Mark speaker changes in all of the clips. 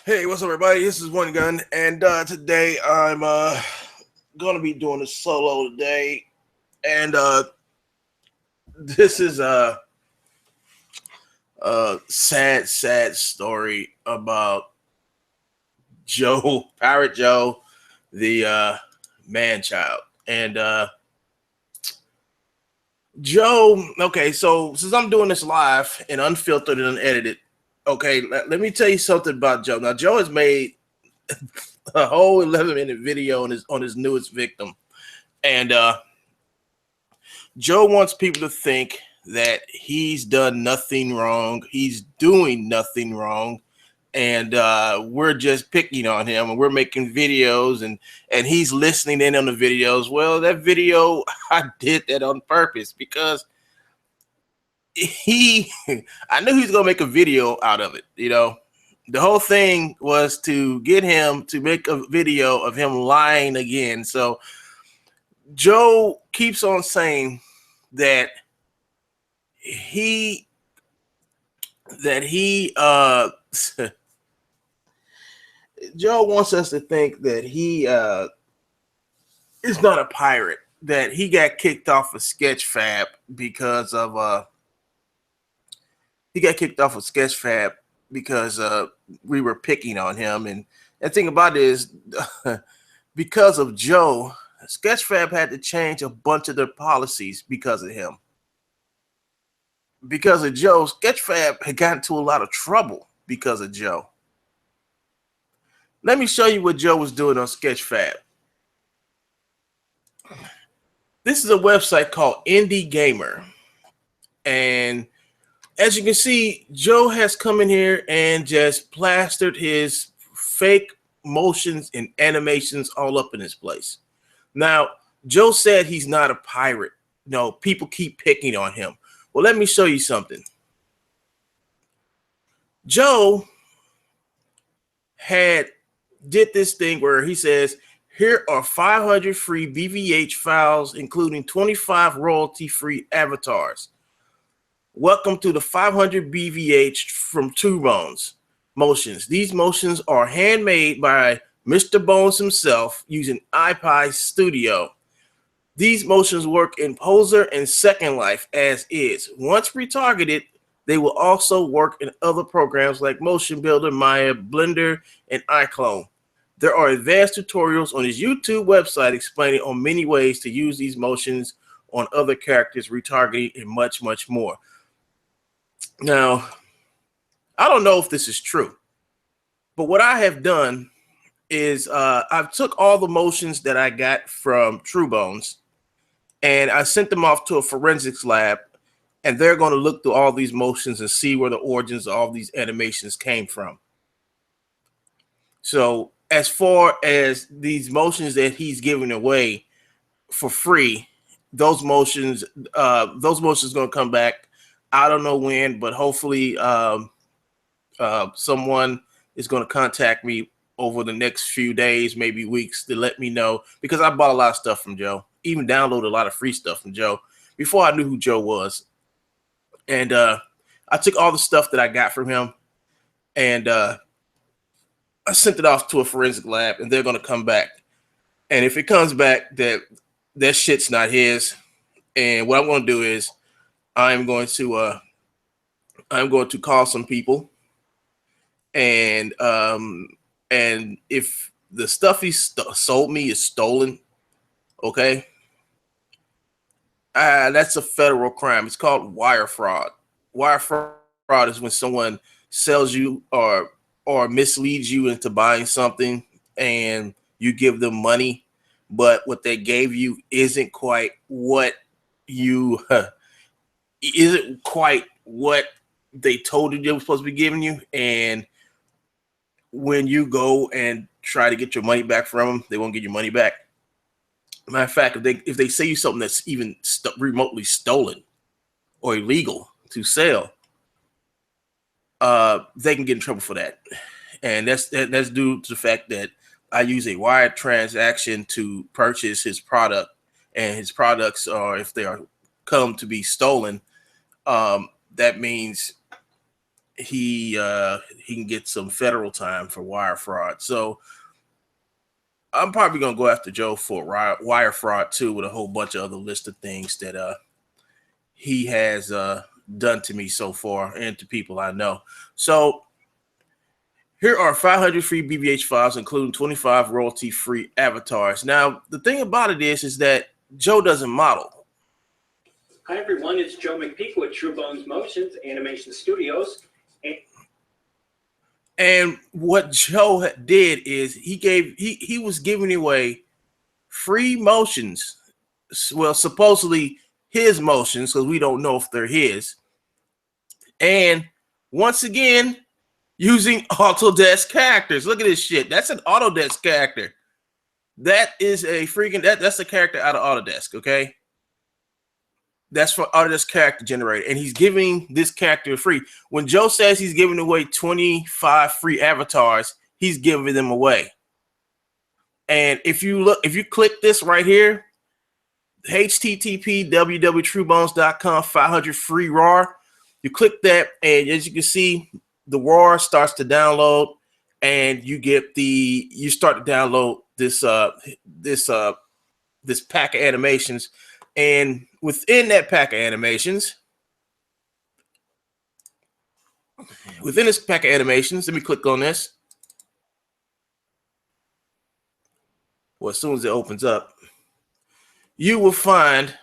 Speaker 1: Hey, what's up, everybody? This is One Gun, and today I'm gonna be doing a solo today, and this is a sad story about Joe, Pirate Joe, the man child, and Joe. Okay, so since I'm doing this live and unfiltered and unedited, okay, let me tell you something about Joe. Now, Joe has made a whole 11-minute video on his newest victim, and Joe wants people to think that he's done nothing wrong, he's doing nothing wrong, and we're just picking on him, and we're making videos, and he's listening in on the videos. Well, that video, I did that on purpose because I knew he was gonna make a video out of it. The whole thing was to get him to make a video of him lying again. So Joe keeps on saying that he Joe wants us to think that he is not a pirate, that he got kicked off of Sketchfab because of we were picking on him. And the thing about it is because of Joe, Sketchfab had to change a bunch of their policies because of him. Because of Joe, Sketchfab had gotten into a lot of trouble because of Joe. Let me show you what Joe was doing on Sketchfab. This is a website called Indie Gamer. And as you can see, Joe has come in here and just plastered his fake motions and animations all up in his place. Now, Joe said he's not a pirate. No, people keep picking on him. Well, let me show you something. Joe did this thing where he says, here are 500 free BVH files, including 25 royalty-free avatars. Welcome to the 500 BVH from Two Bones motions. These motions are handmade by Mr. Bones himself using iPi Studio. These motions work in Poser and Second Life as is. Once retargeted, they will also work in other programs like Motion Builder, Maya, Blender, and iClone. There are advanced tutorials on his YouTube website explaining on many ways to use these motions on other characters, retargeting, and much, much more. Now, I don't know if this is true, but what I have done is I've took all the motions that I got from True Bones, and I sent them off to a forensics lab, and they're going to look through all these motions and see where the origins of all these animations came from. So as far as these motions that he's giving away for free, those motions are going to come back. I don't know when, but hopefully someone is going to contact me over the next few days, maybe weeks, to let me know, because I bought a lot of stuff from Joe, even downloaded a lot of free stuff from Joe before I knew who Joe was. And I took all the stuff that I got from him, and I sent it off to a forensic lab, and they're going to come back. And if it comes back that shit's not his, and what I'm going to do is I'm going to call some people, and if the stuff he sold me is stolen, okay, that's a federal crime. It's called wire fraud. Wire fraud is when someone sells you or misleads you into buying something, and you give them money, but what they gave you isn't quite what they told you they were supposed to be giving you. And when you go and try to get your money back from them, they won't get your money back. Matter of fact, if they say you something that's even remotely stolen or illegal to sell, they can get in trouble for that. And that's due to the fact that I use a wire transaction to purchase his product, and his products are, if they are come to be stolen, that means he can get some federal time for wire fraud. So I'm probably gonna go after Joe for wire fraud too, with a whole bunch of other list of things that he has done to me so far and to people I know. So here are 500 free BBH files, including 25 royalty-free avatars. Now, the thing about it is that Joe doesn't model.
Speaker 2: Hi, everyone. It's Joe Mcpeak with True Bones Motions Animation Studios.
Speaker 1: And what Joe did is he was giving away free motions. Well, supposedly his motions, because we don't know if they're his. And once again, using Autodesk characters. Look at this shit. That's an Autodesk character. That is a freaking that's a character out of Autodesk, okay? That's for Autodesk character generator, and he's giving this character free. When Joe says he's giving away 25 free avatars, he's giving them away. And if you click this right here, http www.truebones.com 500 free raw, you click that, and as you can see, the raw starts to download, and you start to download this pack of animations. And within that pack of animations, let me click on this. Well, as soon as it opens up, you will find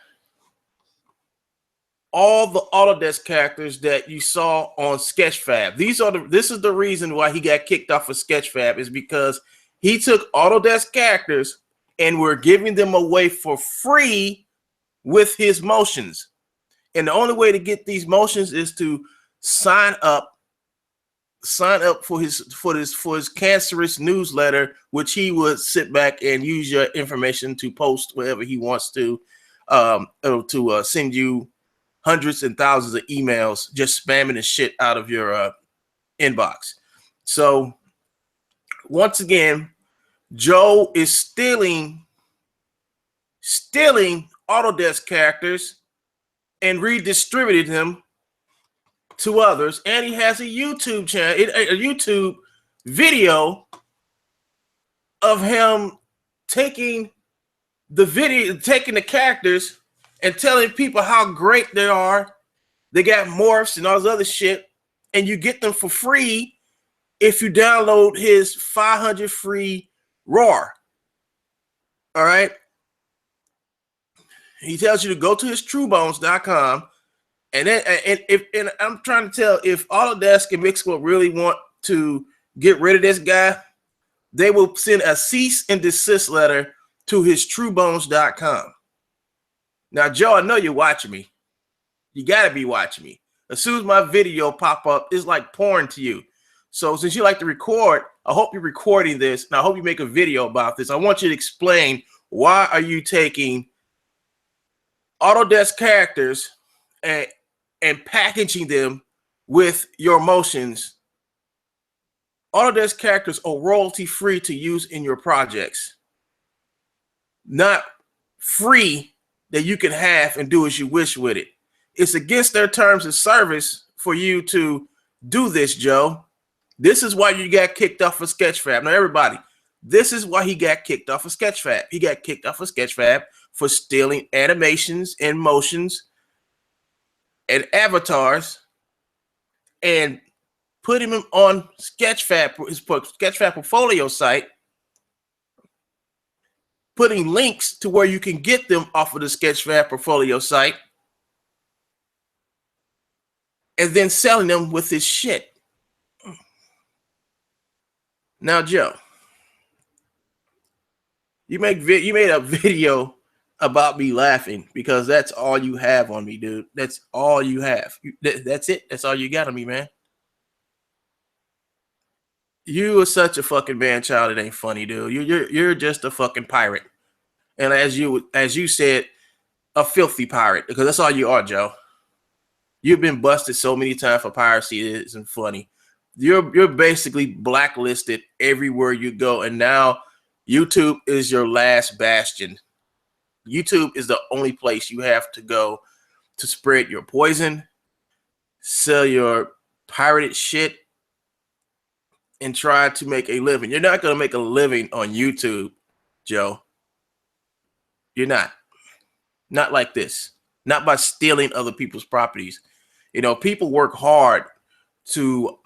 Speaker 1: all the Autodesk characters that you saw on Sketchfab. This is the reason why he got kicked off of Sketchfab, is because he took Autodesk characters and we're giving them away for free with his motions. And the only way to get these motions is to sign up for his cancerous newsletter, which he would sit back and use your information to post wherever he wants to send you hundreds and thousands of emails, just spamming the shit out of your inbox. So once again, Joe is stealing Autodesk characters and redistributed them to others, and he has a YouTube channel, a YouTube video of him taking the characters and telling people how great they are. They got morphs and all this other shit, and you get them for free if you download his 500 free raw. All right. He tells you to go to his truebones.com. And then, and I'm trying to tell, if Autodesk and Mixable really want to get rid of this guy, they will send a cease and desist letter to his truebones.com. Now, Joe, I know you're watching me. You got to be watching me. As soon as my video pop up, it's like porn to you. So since you like to record, I hope you're recording this, and I hope you make a video about this. I want you to explain, why are you taking Autodesk characters and packaging them with your motions? Autodesk characters are royalty free to use in your projects, not free that you can have and do as you wish with it. It's against their terms of service for you to do this, Joe. This is why you got kicked off of Sketchfab. Now, everybody, this is why he got kicked off of Sketchfab. He got kicked off of Sketchfab for stealing animations and motions and avatars and putting them on Sketchfab, his Sketchfab portfolio site, putting links to where you can get them off of the Sketchfab portfolio site, and then selling them with his shit. Now, Joe, you made a video about me laughing because that's all you have on me, dude. That's all you have. That's it. That's all you got on me, man. You are such a fucking man child. It ain't funny, dude. You're just a fucking pirate, and as you said, a filthy pirate, because that's all you are, Joe. You've been busted so many times for piracy. It isn't funny. You're basically blacklisted everywhere you go, and now YouTube is your last bastion. YouTube is the only place you have to go to spread your poison, sell your pirated shit and try to make a living. You're not going to make a living on YouTube, Joe. You're not. Not like this. Not by stealing other people's properties. You know, people work hard to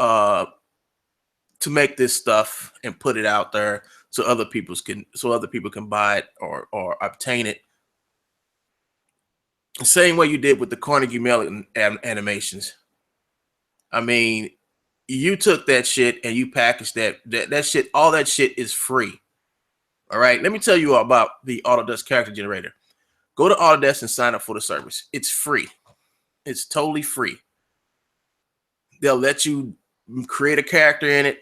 Speaker 1: make this stuff and put it out there so other people can buy it or obtain it. The same way you did with the Carnegie Mellon animations. I mean, you took that shit and you packaged that shit. All that shit is free. All right. Let me tell you about the Autodesk character generator. Go to Autodesk and sign up for the service. It's free. It's totally free. They'll let you create a character in it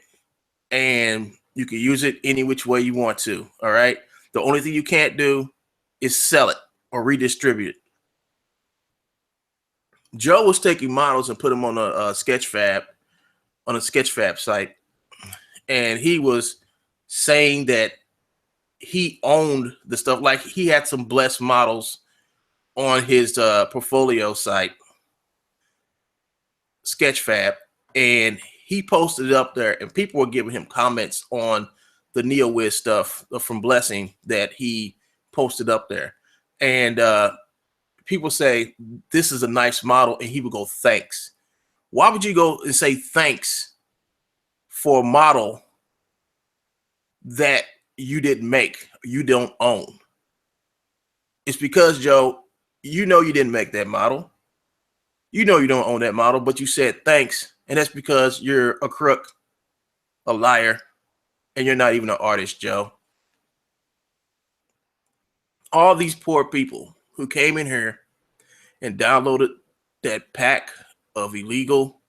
Speaker 1: and you can use it any which way you want to. All right. The only thing you can't do is sell it or redistribute it. Joe was taking models and put them on a Sketchfab site, and he was saying that he owned the stuff. Like he had some blessed models on his portfolio site, Sketchfab, and he posted it up there, and people were giving him comments on the NeoWiz stuff from Blessing that he posted up there, and people say this is a nice model, and he would go thanks. Why would you go and say thanks for a model that you didn't make, you don't own? It's because, Joe, you know you didn't make that model. You know you don't own that model, but you said thanks, and that's because you're a crook, a liar, and you're not even an artist, Joe. All these poor people who came in here and downloaded that pack of illegal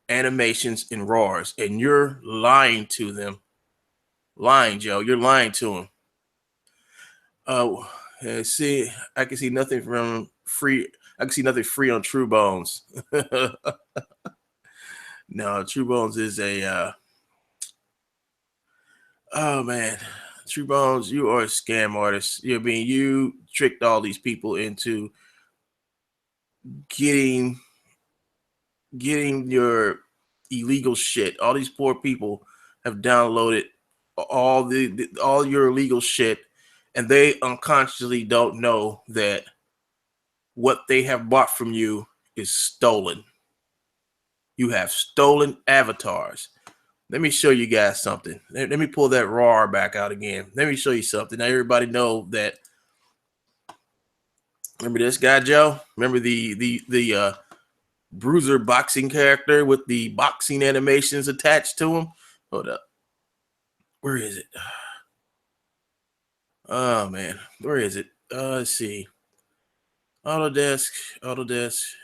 Speaker 1: animations and RARs, and you're lying to them. Lying, Joe. You're lying to them. Oh, see, I can see nothing from free. I can see nothing free on True Bones. No, True Bones is a. Oh man, True Bones, you are a scam artist. You tricked all these people into getting your illegal shit. All these poor people have downloaded all your illegal shit, and they unconsciously don't know that what they have bought from you is stolen. You have stolen avatars. Let me show you guys something. Let me pull that RAR back out again. Let me show you something. Now everybody know that. Remember this guy, Joe? Remember the Bruiser boxing character with the boxing animations attached to him? Hold up. Where is it? Oh man, where is it? Let's see. Autodesk.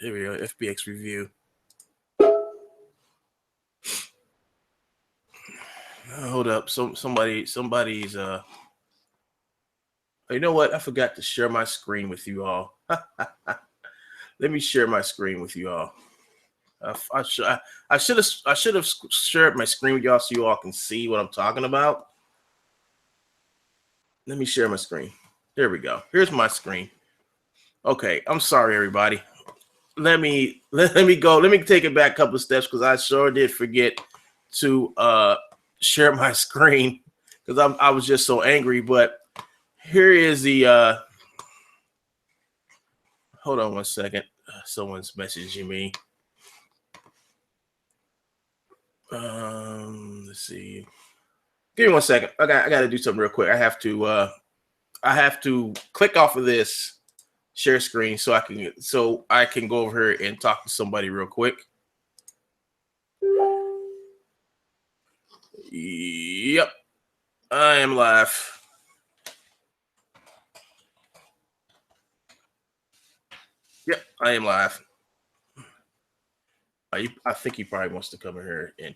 Speaker 1: Here we go. FBX review. Hold up. Somebody's you know what? I forgot to share my screen with you all. Let me share my screen with you all. I should have shared my screen with y'all so you all can see what I'm talking about. Let me share my screen. There we go. Here's my screen. Okay, I'm sorry, everybody. Let me go. Let me take it back a couple of steps because I sure did forget to share my screen because I was just so angry. But here is the hold on one second. Someone's messaging me. Let's see. Give me 1 second. I got to do something real quick. I have to click off of this share screen so I can go over here and talk to somebody real quick. Yep, I am live. Yep, I am live. I think he probably wants to come in here and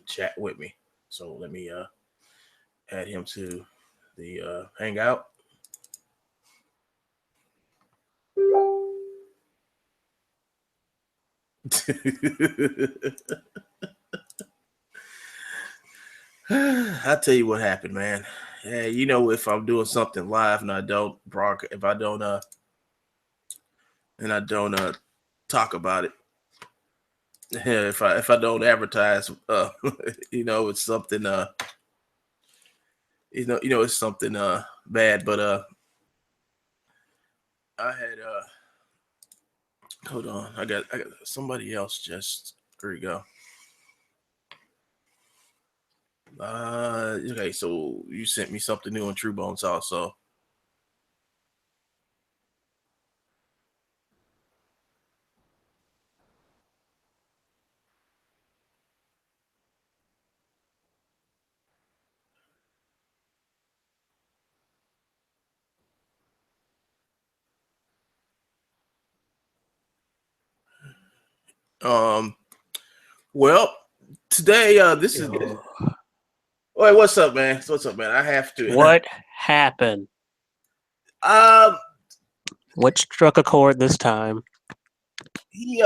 Speaker 1: chat with me. So let me add him to the Hangout. I'll tell you what happened, man. Yeah, you know, if I'm doing something live and I don't broadcast, if I don't talk about it, Yeah, if I don't advertise, it's something it's something bad. But I had hold on, I got somebody else just here we go. Okay, so you sent me something new on True Bones also. Um, well, today this is. Wait, what's up, man? What's up, man? I have to.
Speaker 3: What happened?
Speaker 1: Um,
Speaker 3: What struck a chord this time?
Speaker 1: he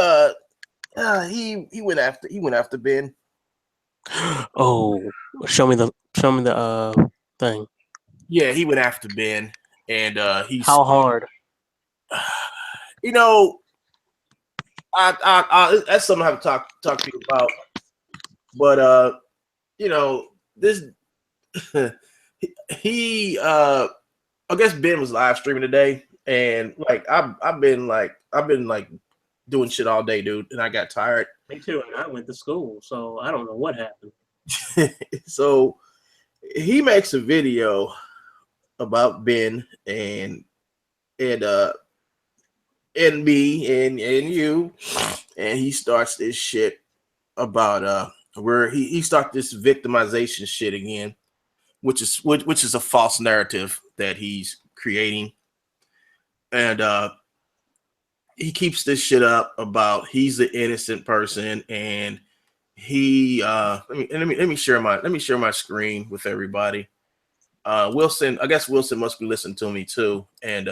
Speaker 1: he went after Ben.
Speaker 3: Oh, show me the thing.
Speaker 1: Yeah, he went after Ben, and he's
Speaker 3: How hard?
Speaker 1: you know, I that's something I have to talk to you about. But this he I guess Ben was live streaming today, and like I've been doing shit all day, dude, and I got tired.
Speaker 3: Me too, and I went to school, so I don't know what happened.
Speaker 1: So he makes a video about Ben and me and you, and he starts this shit about where he starts this victimization shit again, which is a false narrative that he's creating, and he keeps this shit up about he's the innocent person, and he let me share my screen with everybody. Wilson, I guess Wilson must be listening to me too, and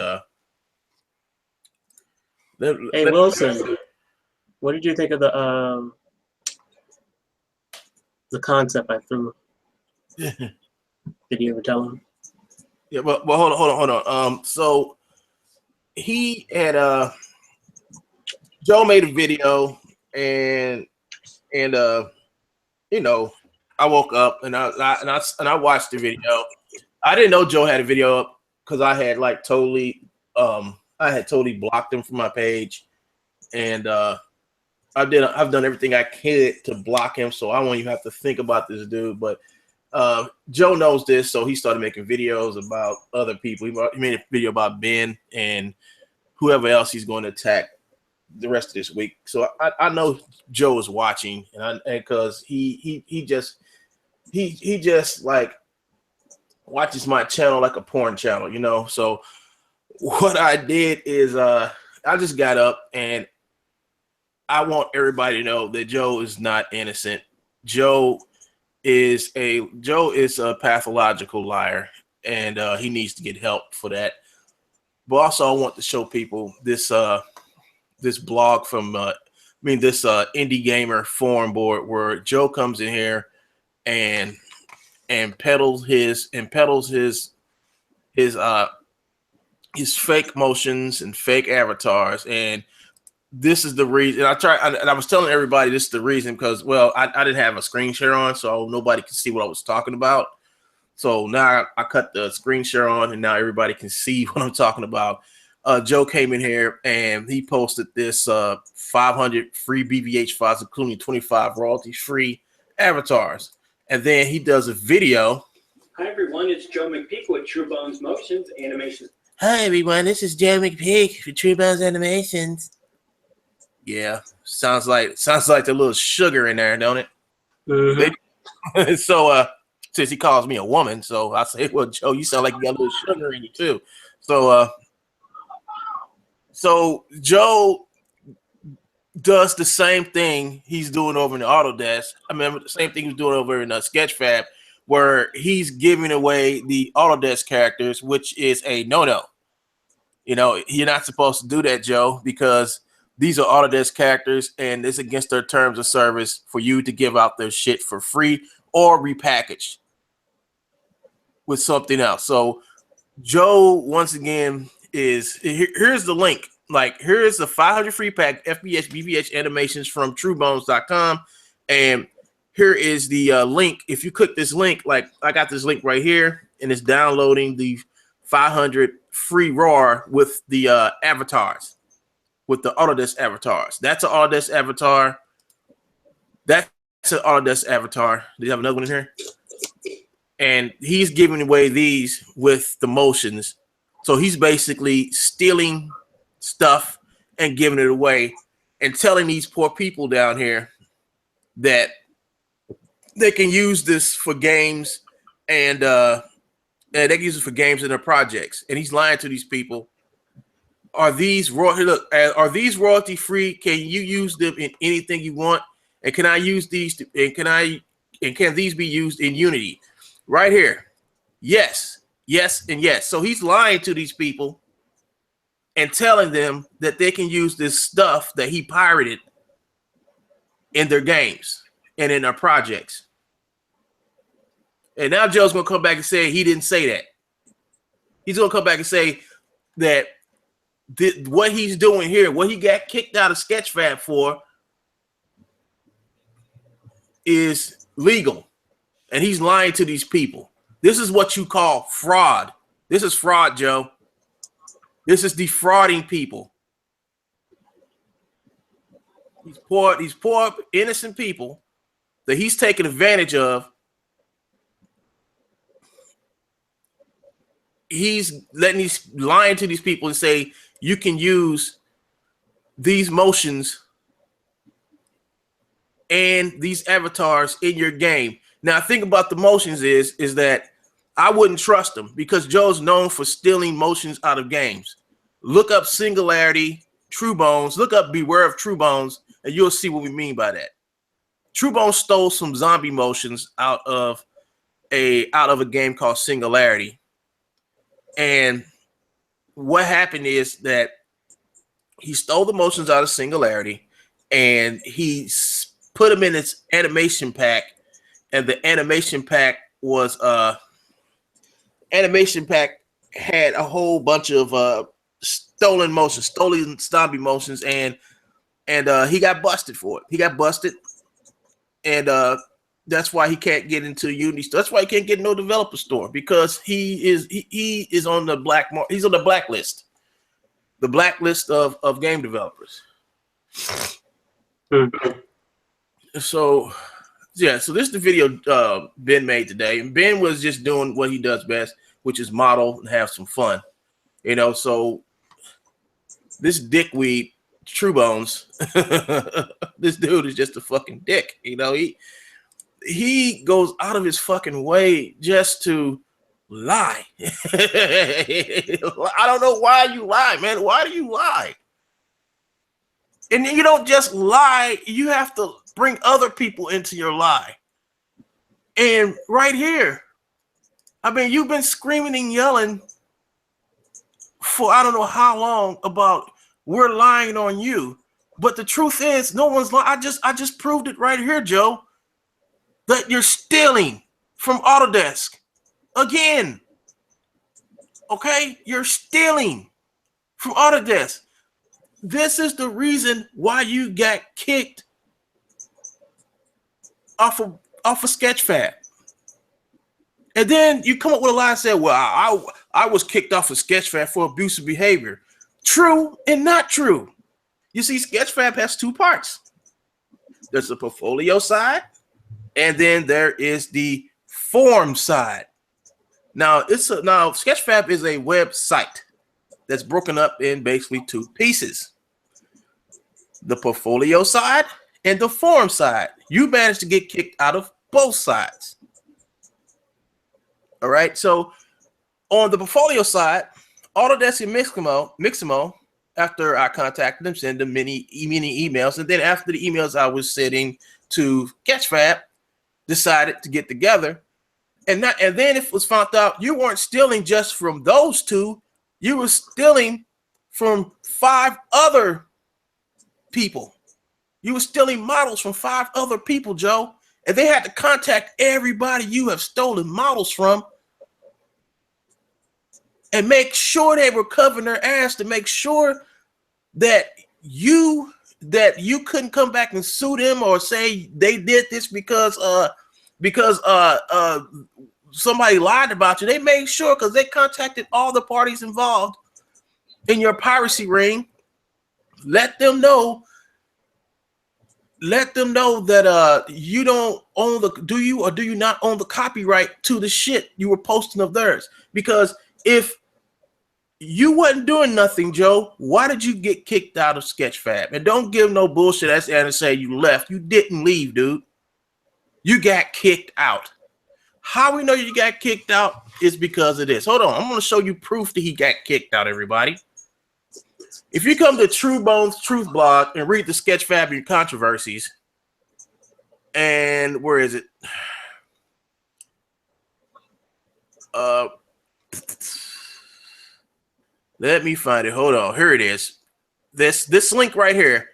Speaker 3: Hey Wilson, what did you think of the concept I threw? Did you ever tell him?
Speaker 1: Yeah, but hold on. So he had Joe made a video, and I woke up and I watched the video. I didn't know Joe had a video up because I had totally blocked him from my page, and I've done everything I could to block him, so I won't even have to think about this dude. But Joe knows this, so he started making videos about other people. He made a video about Ben and whoever else he's going to attack the rest of this week. So I know Joe is watching, and because he just like watches my channel like a porn channel, So what I did is I just got up, and I want everybody to know that Joe is not innocent. Joe is a pathological liar, and he needs to get help for that. But also, I want to show people this blog from this indie gamer forum board where Joe comes in here and peddles his fake motions and fake avatars. And this is the reason. And I was telling everybody this is the reason because, well, I didn't have a screen share on, so nobody could see what I was talking about. So now I cut the screen share on, and now everybody can see what I'm talking about. Joe came in here and he posted this 500 free BVH files, including 25 royalty-free avatars. And then he does a video.
Speaker 2: Hi, everyone. It's Joe Mcpeak with True Bones Motions Animations.
Speaker 1: Hi, everyone. This is Joe Mcpeak for True Bones Animations. Yeah, sounds like a little sugar in there, don't it?
Speaker 3: Mm-hmm.
Speaker 1: So, since he calls me a woman, so I say, well, Joe, you sound like you got a little sugar in you too. So Joe does the same thing he's doing over in the Autodesk. I mean, the same thing he's doing over in Sketchfab, where he's giving away the Autodesk characters, which is a no-no. You're not supposed to do that, Joe, because these are Autodesk characters, and it's against their terms of service for you to give out their shit for free or repackaged with something else. So Joe, once again, here's the link. like, here is the 500 free pack FBH BVH animations from truebones.com. And here is the link. If you click this link, like I got this link right here, and it's downloading the 500 free RAW with the avatars, with the Autodesk avatars. That's an Autodesk avatar. That's an Autodesk avatar. Do you have another one in here? And he's giving away these with the motions. So he's basically stealing stuff and giving it away and telling these poor people down here that they can use this for games and they can use it for games in their projects. And he's lying to these people. Are these royalty free? Can you use them in anything you want? And can I use these can these be used in Unity? Right here. Yes, yes, and yes. So he's lying to these people and telling them that they can use this stuff that he pirated in their games and in their projects. And now Joe's going to come back and say he didn't say that. He's going to come back and say that what he's doing here, what he got kicked out of Sketchfab for, is legal. And he's lying to these people. This is what you call fraud. This is fraud, Joe. This is defrauding people. These poor, innocent people that he's taking advantage of. He's lying to these people and say, you can use these motions and these avatars in your game. Now, think about the motions is that I wouldn't trust him because Joe's known for stealing motions out of games. Look up Singularity, True Bones. Look up Beware of True Bones, and you'll see what we mean by that. True Bones stole some zombie motions out of a game called Singularity. And what happened is that he stole the motions out of Singularity and he put them in its animation pack. And the animation pack was had a whole bunch of stolen motions, stolen zombie motions, and he got busted for it. He got busted, and that's why he can't get into Unity. That's why he can't get no developer store, because he is on the he's on the blacklist, of game developers. So this is the video Ben made today. And Ben was just doing what he does best, which is model and have some fun. So this dickweed, True Bones, this dude is just a fucking dick. He goes out of his fucking way just to lie. I don't know why you lie, man. Why do you lie? And you don't just lie, you have to bring other people into your lie. And right here, I mean, you've been screaming and yelling for I don't know how long about we're lying on you. But the truth is, no one's lying. I just proved it right here, Joe, that you're stealing from Autodesk again. Okay? You're stealing from Autodesk. This is the reason why you got kicked off of Sketchfab. And then you come up with a lie and say, well, I was kicked off of Sketchfab for abusive behavior. True and not true. You see, Sketchfab has two parts. There's the portfolio side, and then there is the form side. Now, Sketchfab is a website that's broken up in basically two pieces. The portfolio side and the form side. You managed to get kicked out of both sides. All right. So on the portfolio side, Autodesk and Mixamo, after I contacted them, send them many emails. And then after the emails I was sending to Sketchfab, decided to get together. And then it was found out you weren't stealing just from those two. You were stealing from 5 other people. You were stealing models from 5 other people, Joe. And they had to contact everybody you have stolen models from and make sure they were covering their ass to make sure that you couldn't come back and sue them or say they did this because somebody lied about you. They made sure, because they contacted all the parties involved in your piracy ring. Let them know that you don't own do you not own the copyright to the shit you were posting of theirs? Because if you wasn't doing nothing, Joe, why did you get kicked out of Sketchfab? And don't give no bullshit as Anna say you left. You didn't leave, dude. You got kicked out. How we know you got kicked out is because of this. Hold on, I'm going to show you proof that he got kicked out, everybody. If you come to True Bones Truth Blog and read the Sketchfab controversies, and where is it? Let me find it. Hold on. Here it is. This link right here.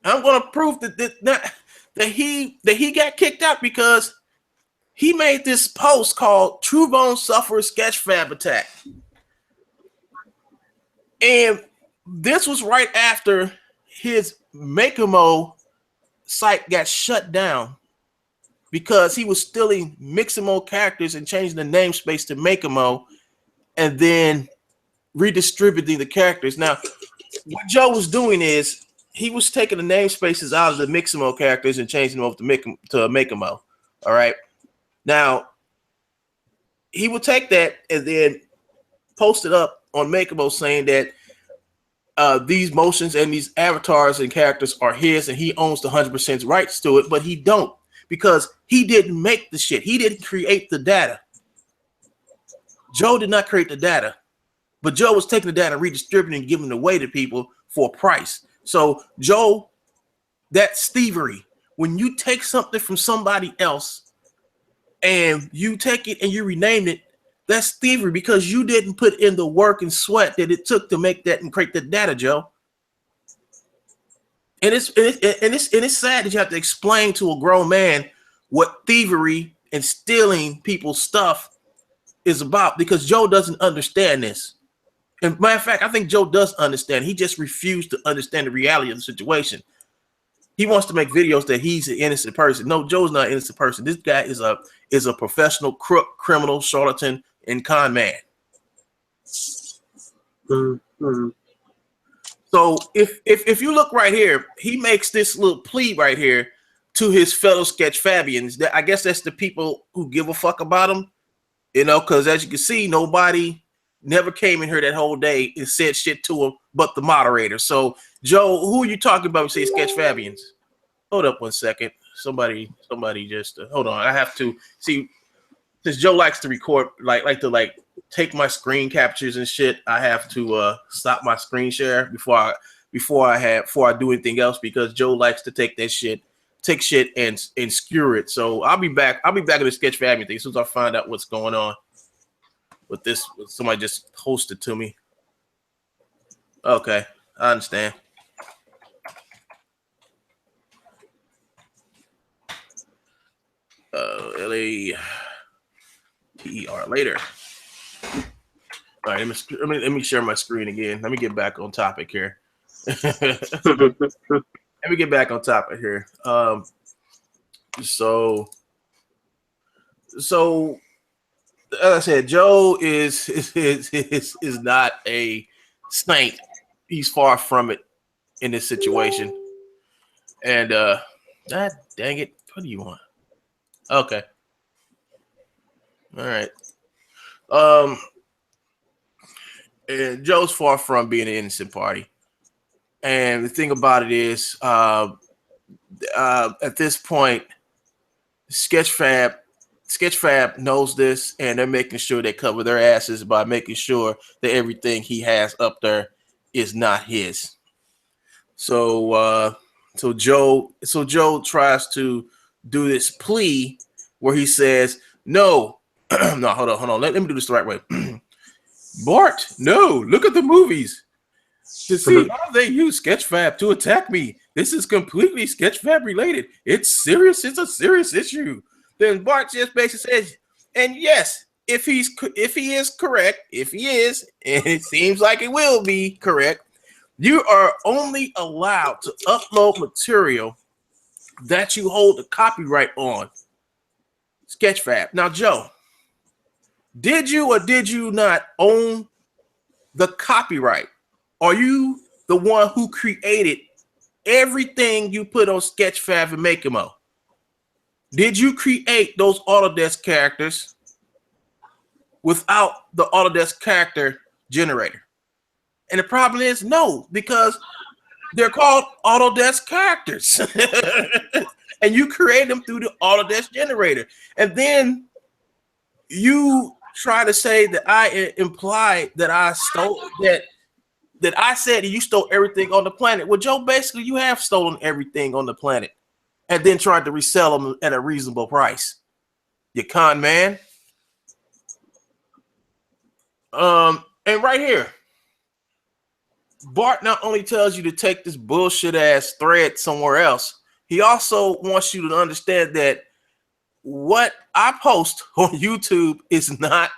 Speaker 1: I'm going to prove that he got kicked out because he made this post called True Bones Sufferer Sketchfab Attack. And this was right after his Makemo site got shut down because he was stealing Mixamo characters and changing the namespace to Makemo and then redistributing the characters. Now, what Joe was doing is he was taking the namespaces out of the Mixamo characters and changing them over to Makemo. All right. Now, he would take that and then post it up on Makemo saying that these motions and these avatars and characters are his and he owns the 100% rights to it, but he don't, because he didn't make the shit. He didn't create the data. Joe did not create the data, but Joe was taking the data and redistributing and giving it away to people for a price. So Joe, that's thievery. When you take something from somebody else and you take it and you rename it, that's thievery because you didn't put in the work and sweat that it took to make that and create the data, Joe. And it's sad that you have to explain to a grown man what thievery and stealing people's stuff is about, because Joe doesn't understand this. And matter of fact, I think Joe does understand. He just refused to understand the reality of the situation. He wants to make videos that he's an innocent person. No, Joe's not an innocent person. This guy is a professional crook, criminal, charlatan, and con man.
Speaker 3: Mm-hmm.
Speaker 1: So if you look right here, he makes this little plea right here to his fellow Sketchfabians. That I guess that's the people who give a fuck about him, you know, because as you can see, nobody never came in here that whole day and said shit to him but the moderator. So Joe, who are you talking about when you say Sketchfabians? Hold up one second. Somebody just hold on. I have to see. Since Joe likes to record, like to take my screen captures and shit, I have to stop my screen share before I do anything else, because Joe likes to take shit and skewer it. So I'll be back in the Sketchfab thing as soon as I find out what's going on with this. Somebody just posted to me. Okay, I understand. LA. PER later. All right, let me share my screen again. Let me get back on topic here. Let me get back on topic here. So as I said, Joe is not a saint. He's far from it in this situation. And God dang it, what do you want? Okay. All right. And Joe's far from being an innocent party. And the thing about it is, at this point, Sketchfab knows this, and they're making sure they cover their asses by making sure that everything he has up there is not his. So Joe tries to do this plea where he says, no, no, hold on. Let me do this the right way. Bart, no, look at the movies to see how they use Sketchfab to attack me. This is completely Sketchfab related. It's serious. It's a serious issue. Then Bart just basically says, and yes, if he is correct, if he is, and it seems like it will be correct, you are only allowed to upload material that you hold the copyright on. Sketchfab. Now, Joe, did you or did you not own the copyright? Are you the one who created everything you put on Sketchfab and Makemo? Did you create those Autodesk characters without the Autodesk character generator? And the problem is no, because they're called Autodesk characters. And you create them through the Autodesk generator. And then you try to say that I implied that I stole that I said you stole everything on the planet. Well, Joe, basically you have stolen everything on the planet and then tried to resell them at a reasonable price. You con man. And right here, Bart not only tells you to take this bullshit ass thread somewhere else, he also wants you to understand that what I post on YouTube is not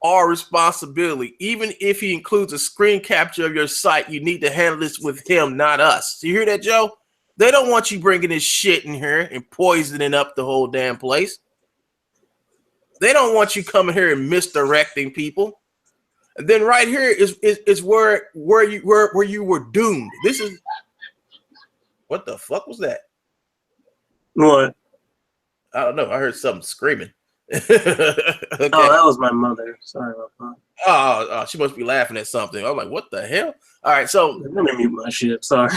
Speaker 1: our responsibility. Even if he includes a screen capture of your site, you need to handle this with him, not us. You hear that, Joe? They don't want you bringing this shit in here and poisoning up the whole damn place. They don't want you coming here and misdirecting people. And then right here is where you were doomed. This is what the fuck was that?
Speaker 3: What?
Speaker 1: I don't know. I heard something screaming.
Speaker 3: Okay. Oh, that was my mother. Sorry about that.
Speaker 1: Oh, she must be laughing at something. I'm like, what the hell? All right, so
Speaker 3: let me mute my shit. Sorry.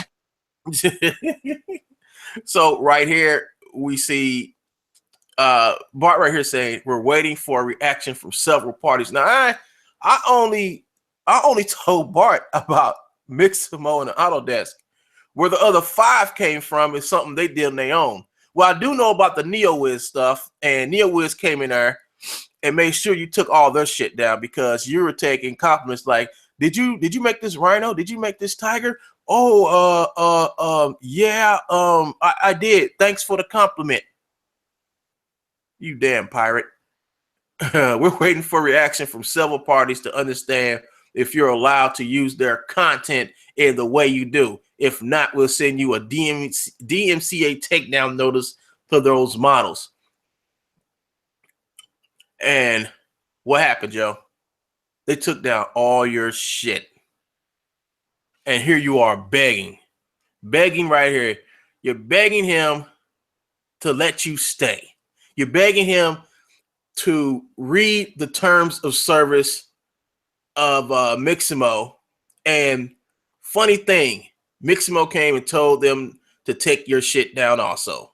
Speaker 1: So right here we see Bart right here saying we're waiting for a reaction from several parties. Now I only told Bart about Mixamo and Autodesk. Where the other 5 came from is something they did on their own. Well, I do know about the NeoWiz stuff, and NeoWiz came in there and made sure you took all their shit down because you were taking compliments like, did you make this rhino? Did you make this tiger? Oh, yeah, I did. Thanks for the compliment. You damn pirate. We're waiting for reaction from several parties to understand if you're allowed to use their content in the way you do. If not, we'll send you a DMCA takedown notice for those models. And what happened, Joe? They took down all your shit. And here you are begging right here. You're begging him to let you stay. You're begging him to read the terms of service of Mixamo. And funny thing, Mixamo came and told them to take your shit down also.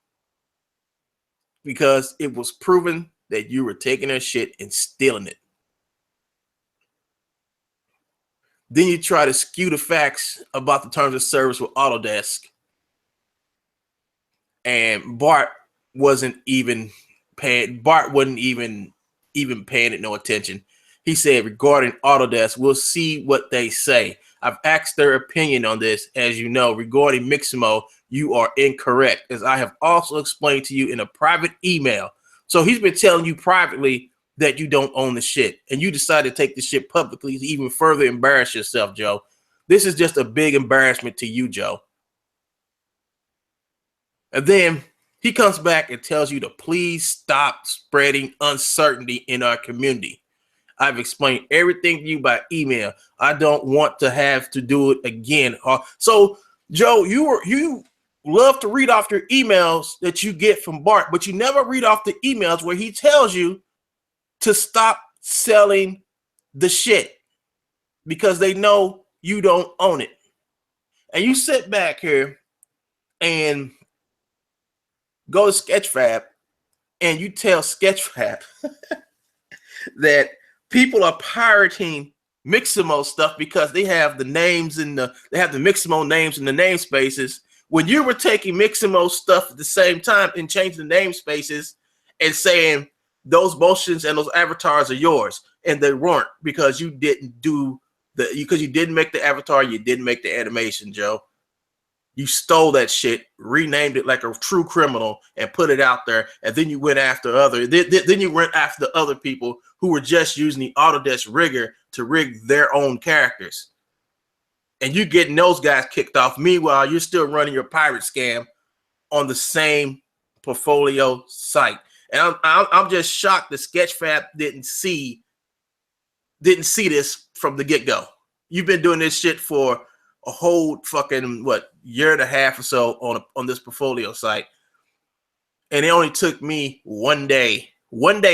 Speaker 1: Because it was proven that you were taking their shit and stealing it. Then you try to skew the facts about the terms of service with Autodesk. And Bart wasn't even paying paying it no attention. He said, regarding Autodesk, we'll see what they say. I've asked their opinion on this. As you know, regarding Mixamo, you are incorrect, as I have also explained to you in a private email. So he's been telling you privately that you don't own the shit, and you decided to take the shit publicly to even further embarrass yourself, Joe. This is just a big embarrassment to you, Joe. And then he comes back and tells you to please stop spreading uncertainty in our community. I've explained everything to you by email. I don't want to have to do it again. So, Joe, you love to read off your emails that you get from Bart, but you never read off the emails where he tells you to stop selling the shit because they know you don't own it. And you sit back here and go to Sketchfab and you tell Sketchfab that people are pirating Mixamo stuff because they have the names in the Mixamo names in the namespaces. When you were taking Mixamo stuff at the same time and changing the namespaces and saying those motions and those avatars are yours, and they weren't because you didn't do because you didn't make the avatar, you didn't make the animation, Joe. You stole that shit, renamed it like a true criminal, and put it out there. And then you went after then you went after the other people who were just using the Autodesk rigger to rig their own characters. And you getting those guys kicked off. Meanwhile, you're still running your pirate scam on the same portfolio site. And I'm just shocked that Sketchfab didn't see this from the get-go. You've been doing this shit for a whole fucking year and a half or so on this portfolio site, and it only took me one day,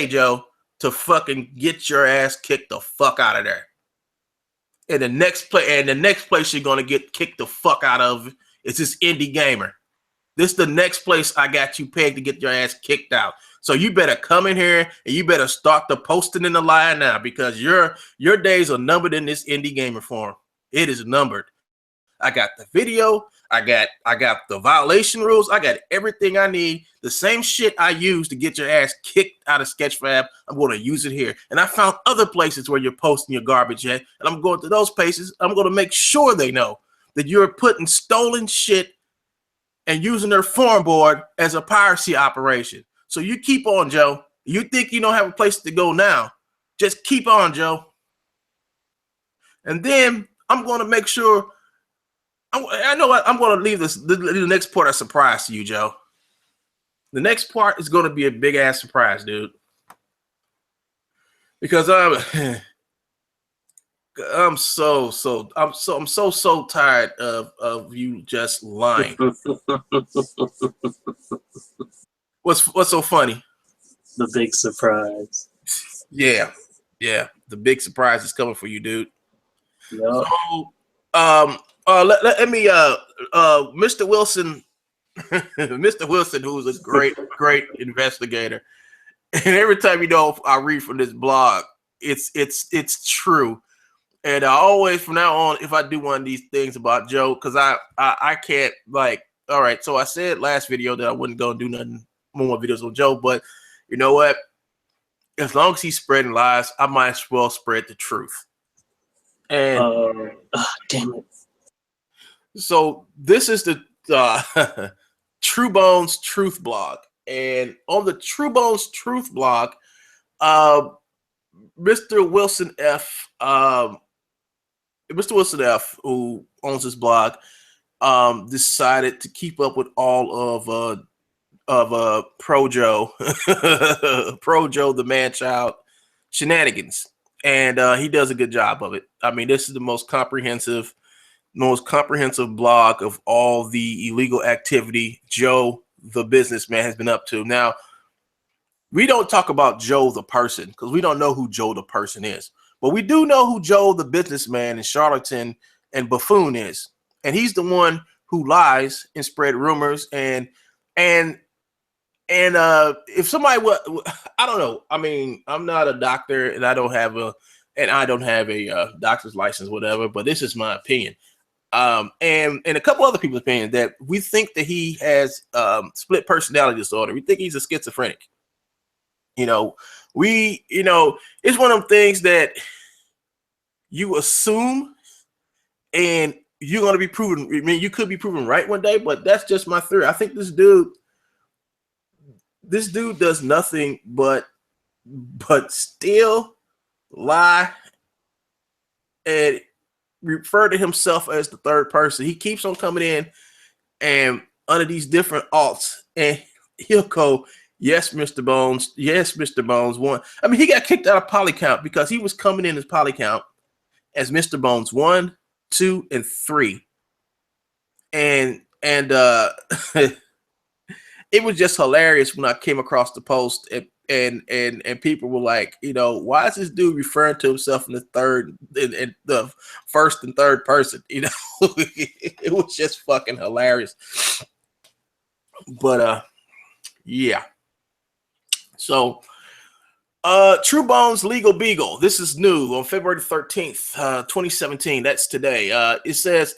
Speaker 1: Joe, to fucking get your ass kicked the fuck out of there. And the next place you're gonna get kicked the fuck out of is this indie gamer. This is the next place I got you pegged to get your ass kicked out. So you better come in here and you better start the posting in the line now, because your days are numbered in this indie gamer forum. It is numbered. I got the video. I got the violation rules. I got everything I need. The same shit I use to get your ass kicked out of Sketchfab, I'm going to use it here. And I found other places where you're posting your garbage at, and I'm going to those places. I'm going to make sure they know that you're putting stolen shit and using their forum board as a piracy operation. So you keep on, Joe. You think you don't have a place to go now? Just keep on, Joe. And then I'm going to make sure. I know what I'm going to leave the next part a surprise to you, Joe. The next part is going to be a big ass surprise, dude. Because I'm so tired of you just lying. What's so funny?
Speaker 3: The big surprise.
Speaker 1: Yeah. The big surprise is coming for you, dude.
Speaker 3: Yep.
Speaker 1: So, let me, Mr. Wilson, Mr. Wilson, who's a great investigator, and every time I read from this blog, it's true, and I always from now on, if I do one of these things about Joe, because I can't all right. So I said last video that I wouldn't go and do nothing more videos on Joe, but you know what? As long as he's spreading lies, I might as well spread the truth. And
Speaker 3: damn it.
Speaker 1: So this is the True Bones Truth blog, and on the True Bones Truth blog, Mr. Wilson F, who owns this blog, decided to keep up with all of Pro Joe, Pro Joe the man-child shenanigans, and he does a good job of it. I mean, this is the most comprehensive blog of all the illegal activity Joe the businessman has been up to. Now, we don't talk about Joe the person because we don't know who Joe the person is, but we do know who Joe the businessman and charlatan and buffoon is, and he's the one who lies and spread rumors and if somebody I don't know. I mean, I'm not a doctor and I don't have a doctor's license, whatever, but this is my opinion. And a couple other people's opinion that we think that he has split personality disorder. We think he's a schizophrenic. It's one of them things that you assume and you're going to be proven. I mean, you could be proven right one day, but that's just my theory. I think this dude does nothing but steal, lie, and refer to himself as the third person. He keeps on coming in and under these different alts, and he'll go, yes, Mr. Bones. Yes, Mr. Bones one. I mean, he got kicked out of Polycount because he was coming in as Polycount as Mr. Bones 1, 2, and 3. And it was just hilarious when I came across the post and people were like, why is this dude referring to himself in the first and third person? It was just fucking hilarious. But yeah. So True Bones Legal Beagle. This is new on February 13th, 2017. That's today. It says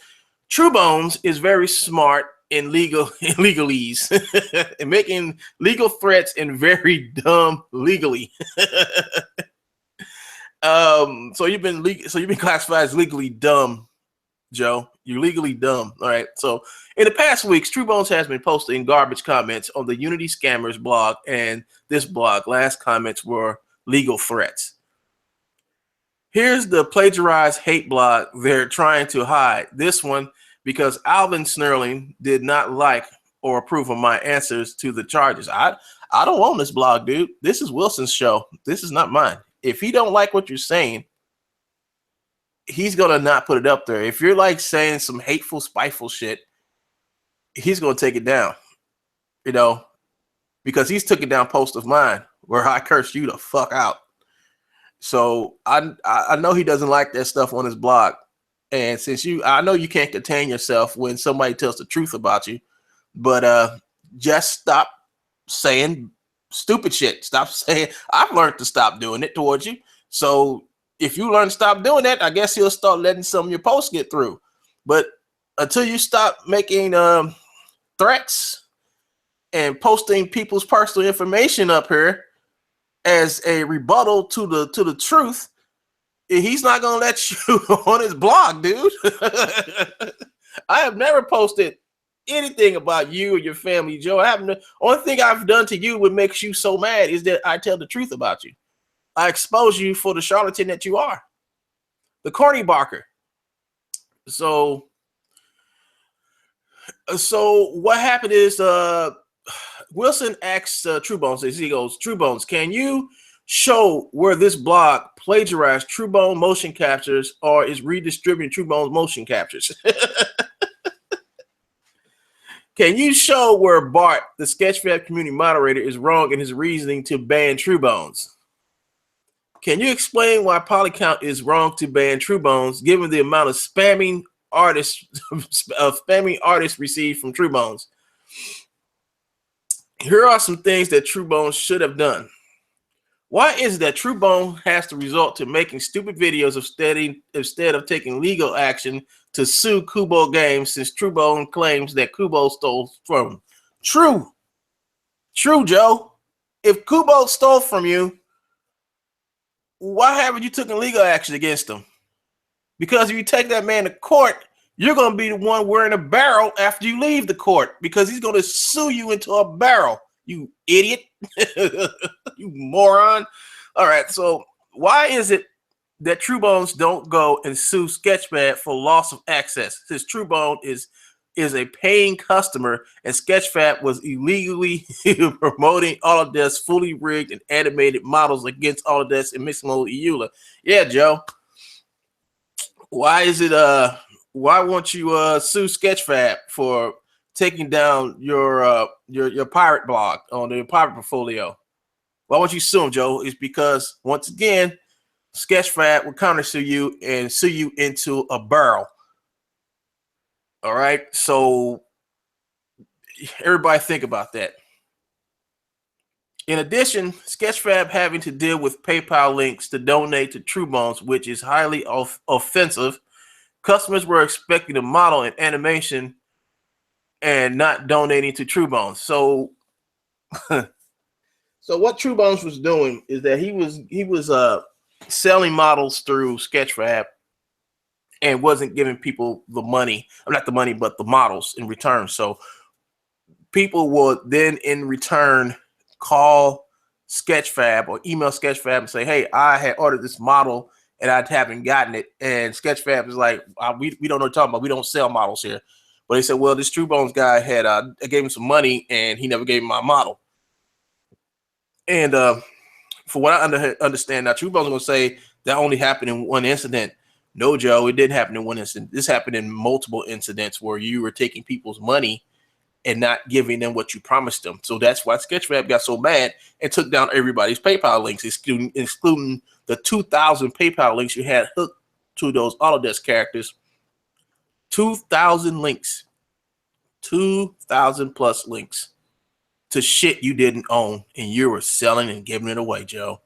Speaker 1: True Bones is very smart in legalese and making legal threats and very dumb legally. So you've been classified as legally dumb Joe. You're legally dumb. All right. So in the past weeks, True Bones has been posting garbage comments on the Unity Scammers blog and this blog. Last comments were legal threats. Here's the plagiarized hate blog they're trying to hide. This one because Alvin Snurling did not like or approve of my answers to the charges. I don't own this blog, dude. This is Wilson's show. This is not mine. If he don't like what you're saying, he's gonna not put it up there. If you're like saying some hateful, spiteful shit, he's gonna take it down. You know, because he's taken down posts of mine where I cursed you the fuck out. So I know he doesn't like that stuff on his blog. And since I know you can't contain yourself when somebody tells the truth about you, but just stop saying stupid shit. Stop saying. I've learned to stop doing it towards you. So if you learn to stop doing that, I guess you'll start letting some of your posts get through. But until you stop making threats and posting people's personal information up here as a rebuttal to the truth, he's not gonna let you on his blog, dude. I have never posted anything about you or your family, Joe. Only thing I've done to you what makes you so mad is that I tell the truth about you. I expose you for the charlatan that you are, the corny barker. So what happened is Wilson asks True Bones, he goes, True Bones, can you show where this blog plagiarized True Bone motion captures or is redistributing True Bone's motion captures? Can you show where Bart, the Sketchfab community moderator, is wrong in his reasoning to ban True Bones? Can you explain why Polycount is wrong to ban True Bones given the amount of spamming artists received from True Bones? Here are some things that True Bones should have done. Why is it that True Bone has to resort to making stupid videos instead of taking legal action to sue Kubo Games since True Bone claims that Kubo stole from him? True, Joe. If Kubo stole from you, why haven't you taken legal action against him? Because if you take that man to court, you're going to be the one wearing a barrel after you leave the court because he's going to sue you into a barrel. You idiot. You moron. All right. So why is it that True Bones don't go and sue Sketchfab for loss of access? Since True Bone is a paying customer and Sketchfab was illegally promoting Autodesk fully rigged and animated models against Autodesk and Mixamo EULA. Yeah, Joe. Why is it why won't you sue Sketchfab for taking down your pirate blog on the pirate portfolio? Why won't you sue him, Joe? It's because once again, Sketchfab will counter sue you and sue you into a barrel. All right, so everybody think about that. In addition, Sketchfab having to deal with PayPal links to donate to True Bones, which is highly offensive. Customers were expecting a model and animation and not donating to True Bones. So what True Bones was doing is that he was selling models through Sketchfab and wasn't giving people the money, not the money, but the models in return. So people would then in return call Sketchfab or email Sketchfab and say, hey, I had ordered this model and I haven't gotten it. And Sketchfab is like, we don't know what you're talking about. We don't sell models here. But they said, well, this True Bones guy had, I gave him some money and he never gave me my model. And for what I understand now, True Bones is going to say that only happened in one incident. No, Joe, it didn't happen in one incident. This happened in multiple incidents where you were taking people's money and not giving them what you promised them. So that's why Sketchfab got so mad and took down everybody's PayPal links, excluding the 2,000 PayPal links you had hooked to those Autodesk characters. 2,000 links, 2,000 plus links to shit you didn't own and you were selling and giving it away, Joe.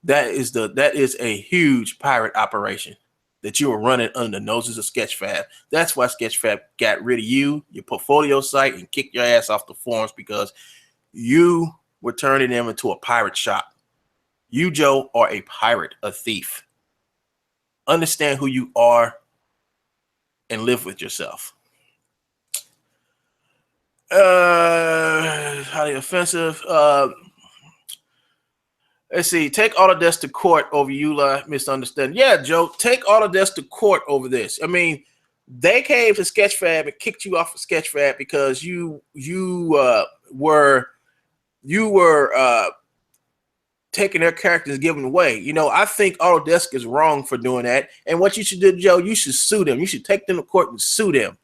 Speaker 1: That is a huge pirate operation that you were running under the noses of Sketchfab. That's why Sketchfab got rid of you, your portfolio site, and kicked your ass off the forums because you were turning them into a pirate shop. You, Joe, are a pirate, a thief. Understand who you are and live with yourself. Highly offensive. Let's see. Take Autodesk to court over EULA misunderstanding. Yeah, Joe. Take Autodesk to court over this. I mean, they came to Sketchfab and kicked you off of Sketchfab because you were taking their characters, giving away. You know, I think Autodesk is wrong for doing that. And what you should do, Joe, you should sue them. You should take them to court and sue them.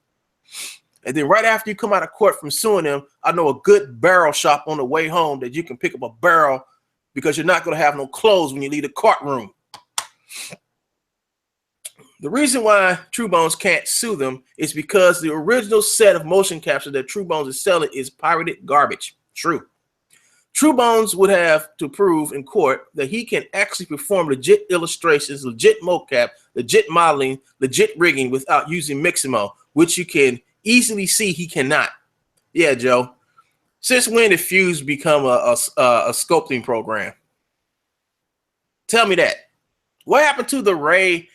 Speaker 1: And then right after you come out of court from suing them, I know a good barrel shop on the way home that you can pick up a barrel because you're not going to have no clothes when you leave the courtroom. The reason why True Bones can't sue them is because the original set of motion capture that True Bones is selling is pirated garbage. True. True Bones would have to prove in court that he can actually perform legit illustrations, legit mocap, legit modeling, legit rigging without using Mixamo, which you can easily see he cannot. Yeah, Joe. Since when did Fuse become a sculpting program? Tell me that. What happened to the Ray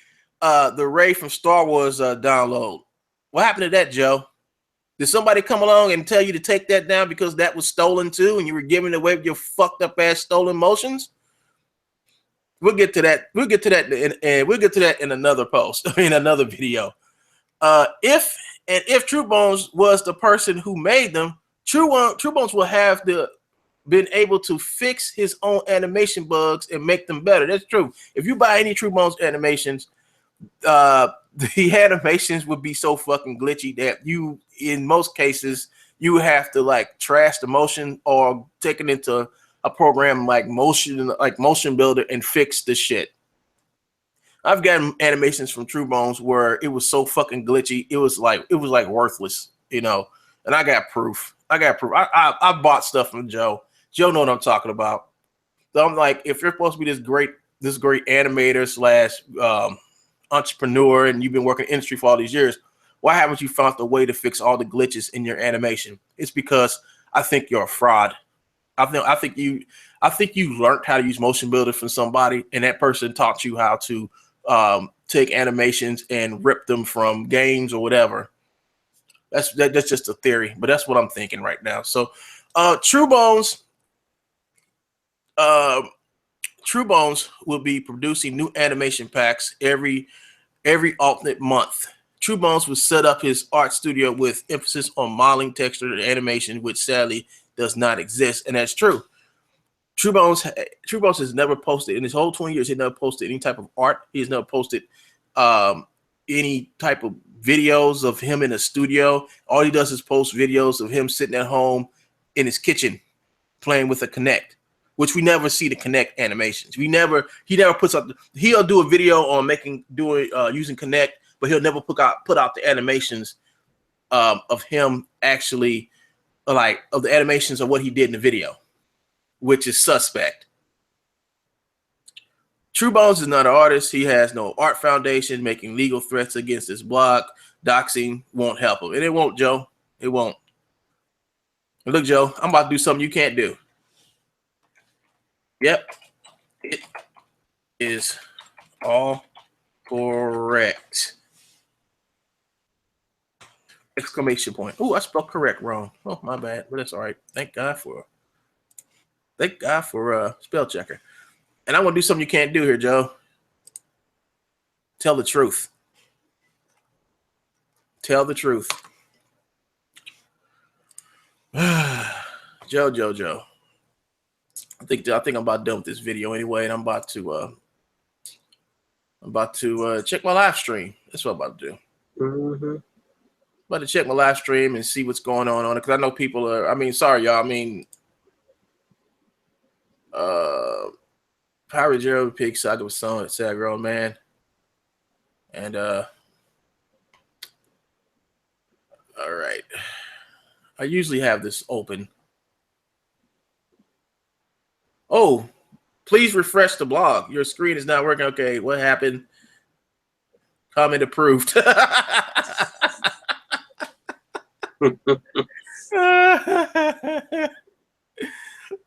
Speaker 1: from Star Wars download? What happened to that, Joe? Did somebody come along and tell you to take that down because that was stolen too, and you were giving away your fucked up ass stolen motions? We'll get to that. We'll get to that in another post, in another video. If True Bones was the person who made them, True Bones will have been able to fix his own animation bugs and make them better. That's true. If you buy any True Bones animations, the animations would be so fucking glitchy that you, in most cases, you have to like trash the motion or take it into a program like Motion Builder and fix the shit. I've gotten animations from True Bones where it was so fucking glitchy, it was like worthless, you know. And I got proof. I bought stuff from Joe. Joe know what I'm talking about. So I'm like, if you're supposed to be this great animator / entrepreneur and you've been working in industry for all these years, why haven't you found a way to fix all the glitches in your animation? It's because I think you're a fraud. I think you learned how to use Motion Builder from somebody, and that person taught you how to take animations and rip them from games or whatever. That's just a theory, but that's what I'm thinking right now. So True Bones will be producing new animation packs every alternate month. True Bones will set up his art studio with emphasis on modeling, texture, and animation, which sadly does not exist, and that's true. True Bones has never posted in his whole 20 years. He never posted any type of art. He has never posted any type of videos of him in a studio. All he does is post videos of him sitting at home in his kitchen playing with a Kinect, which we never see the Kinect animations. He never puts up. He'll do a video on using Kinect, but he'll never put out the animations of him actually, like, of the animations of what he did in the video, which is suspect. True Bones is not an artist. He has no art foundation. Making legal threats against his blog, doxing won't help him. And it won't, Joe. It won't. And look, Joe, I'm about to do something you can't do. Yep. It is all correct. Exclamation point. Oh, I spelled correct wrong. Oh, my bad. But that's all right. Thank God for spell checker. And I want to do something you can't do here, Joe. Tell the truth. Tell the truth. Joe. I think I'm about done with this video anyway, and I'm about to check my live stream. That's what I'm about to do.
Speaker 3: Mm-hmm.
Speaker 1: About to check my live stream and see what's going on it, because I know people are. I mean, sorry, y'all. I mean, Pirate Joe Mcpeak saga was song at Saga Girl, man, and all right. I usually have this open. Oh, please refresh the blog. Your screen is not working. Okay, what happened? Comment approved.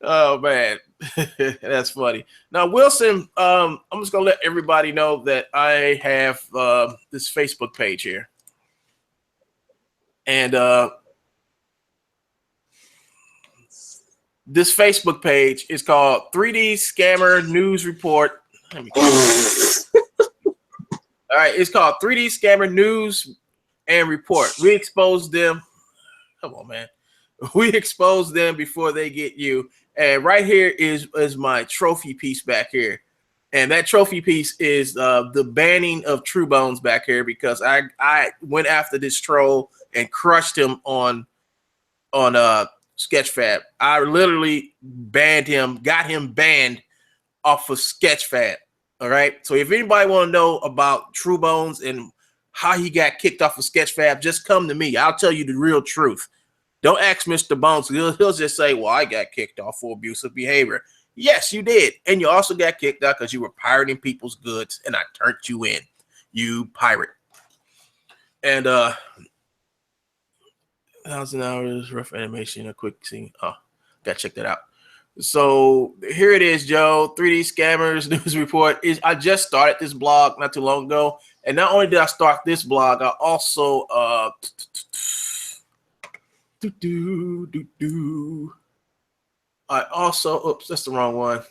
Speaker 1: Oh man, that's funny. Now, Wilson, I'm just gonna let everybody know that I have this Facebook page here. And this Facebook page is called 3D Scammer News Report. All right, it's called 3D Scammer News and Report. We expose them. Come on, man. We expose them before they get you. And right here is my trophy piece back here. And that trophy piece is the banning of True Bones back here, because I went after this troll and crushed him on Sketchfab. I literally banned him, got him banned off of Sketchfab. All right. So if anybody want to know about True Bones and how he got kicked off of Sketchfab, just come to me. I'll tell you the real truth. Don't ask Mr. Bones. He'll just say, well, I got kicked off for abusive behavior. Yes, you did. And you also got kicked out because you were pirating people's goods, and I turned you in. You pirate. And 1,000 hours, rough animation, a quick scene. Oh, gotta check that out. So here it is, Joe. 3D Scammers News Report. I just started this blog not too long ago. And not only did I start this blog, I also oops, that's the wrong one.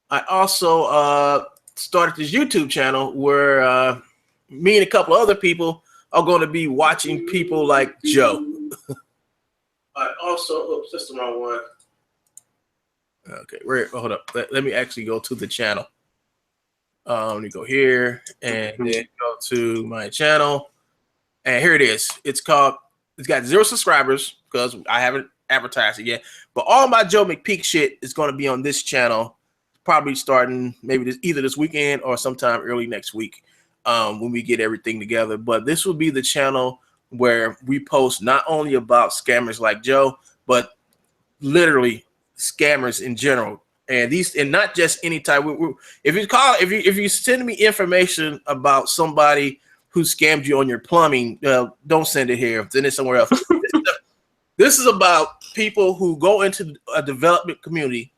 Speaker 1: I also started this YouTube channel where me and a couple other people are going to be watching people like Joe. I also, oops, that's the wrong one. Okay, hold up. Let me actually go to the channel. Let me go here and then go to my channel. And here it is. It's got 0 subscribers because I haven't advertised it yet. But all my Joe Mcpeak shit is going to be on this channel, probably starting maybe either this weekend or sometime early next week when we get everything together. But this will be the channel where we post not only about scammers like Joe, but literally scammers in general. And not just any type. If you send me information about somebody who scammed you on your plumbing, don't send it here. Send it somewhere else. This is about people who go into a development community,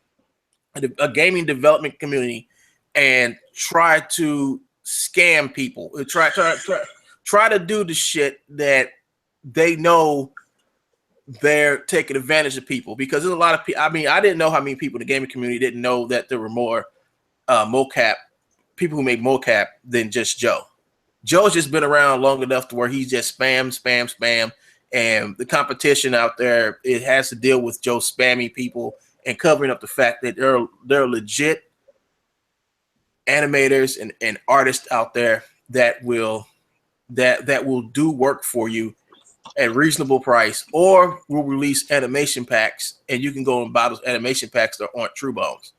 Speaker 1: a gaming development community, and try to scam people. Try to do the shit that they know they're taking advantage of people, because there's a lot of people. I mean, I didn't know how many people in the gaming community didn't know that there were more mocap people who make mocap than just Joe. Joe's just been around long enough to where he's just spam, and the competition out there, it has to deal with Joe spamming people and covering up the fact that there are legit animators and artists out there that will do work for you at reasonable price, or will release animation packs, and you can go and buy those animation packs that aren't True Bones.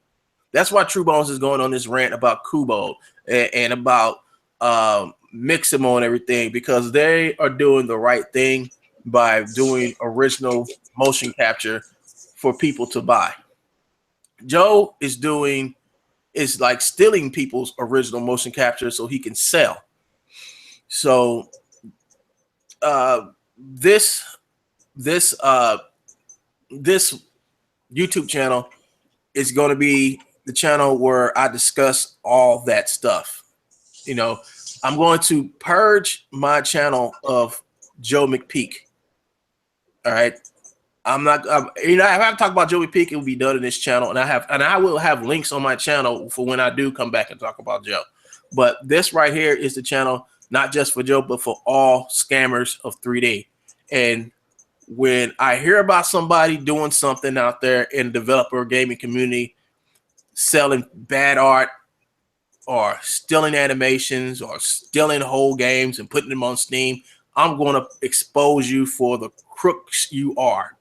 Speaker 1: That's why True Bones is going on this rant about Kubo and about Mixamo and everything, because they are doing the right thing by doing original motion capture for people to buy. Joe is like stealing people's original motion capture so he can sell. So this YouTube channel is going to be the channel where I discuss all that stuff. You know, I'm going to purge my channel of Joe Mcpeak. All right. If I talk about Joe Mcpeak, it will be done in this channel, and I will have links on my channel for when I do come back and talk about Joe. But this right here is the channel, not just for Joe, but for all scammers of 3D. And when I hear about somebody doing something out there in the developer gaming community, selling bad art or stealing animations or stealing whole games and putting them on Steam, I'm going to expose you for the crooks you are.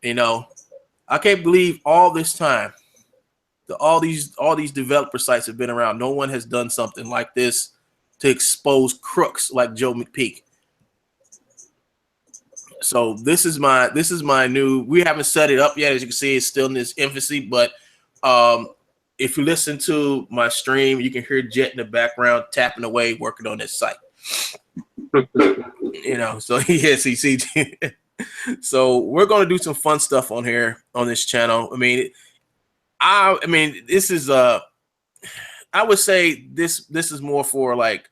Speaker 1: You know, I can't believe all this time that all these developer sites have been around. No one has done something like this to expose crooks like Joe Mcpeak. So this is my new. We haven't set it up yet, as you can see, it's still in its infancy. But if you listen to my stream, you can hear Jet in the background tapping away, working on this site. You know, so yes, he sees. So we're going to do some fun stuff on here on this channel. I mean, this is I would say this is more for like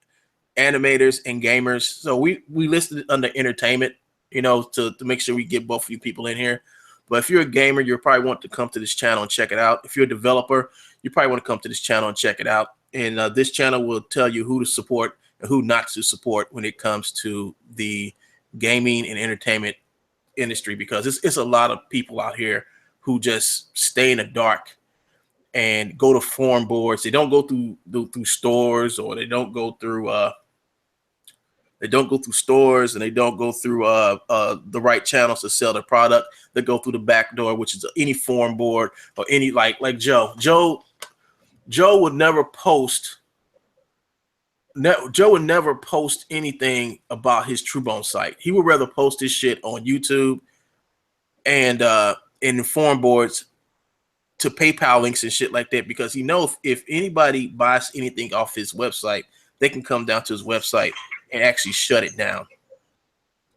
Speaker 1: animators and gamers. So we listed it under entertainment, to make sure we get both of you people in here. But if you're a gamer, you probably want to come to this channel and check it out. If you're a developer, you probably want to come to this channel and check it out. And this channel will tell you who to support and who not to support when it comes to the gaming and entertainment industry, because it's a lot of people out here who just stay in the dark and go to forum boards. They don't go through stores, or they don't go through stores, and they don't go through the right channels to sell their product. They go through the back door, which is any forum board or any like Joe. Joe would never post. Joe would never post anything about his TrueBone site. He would rather post his shit on YouTube and in forum boards to PayPal links and shit like that, because he knows if anybody buys anything off his website, they can come down to his website and actually shut it down.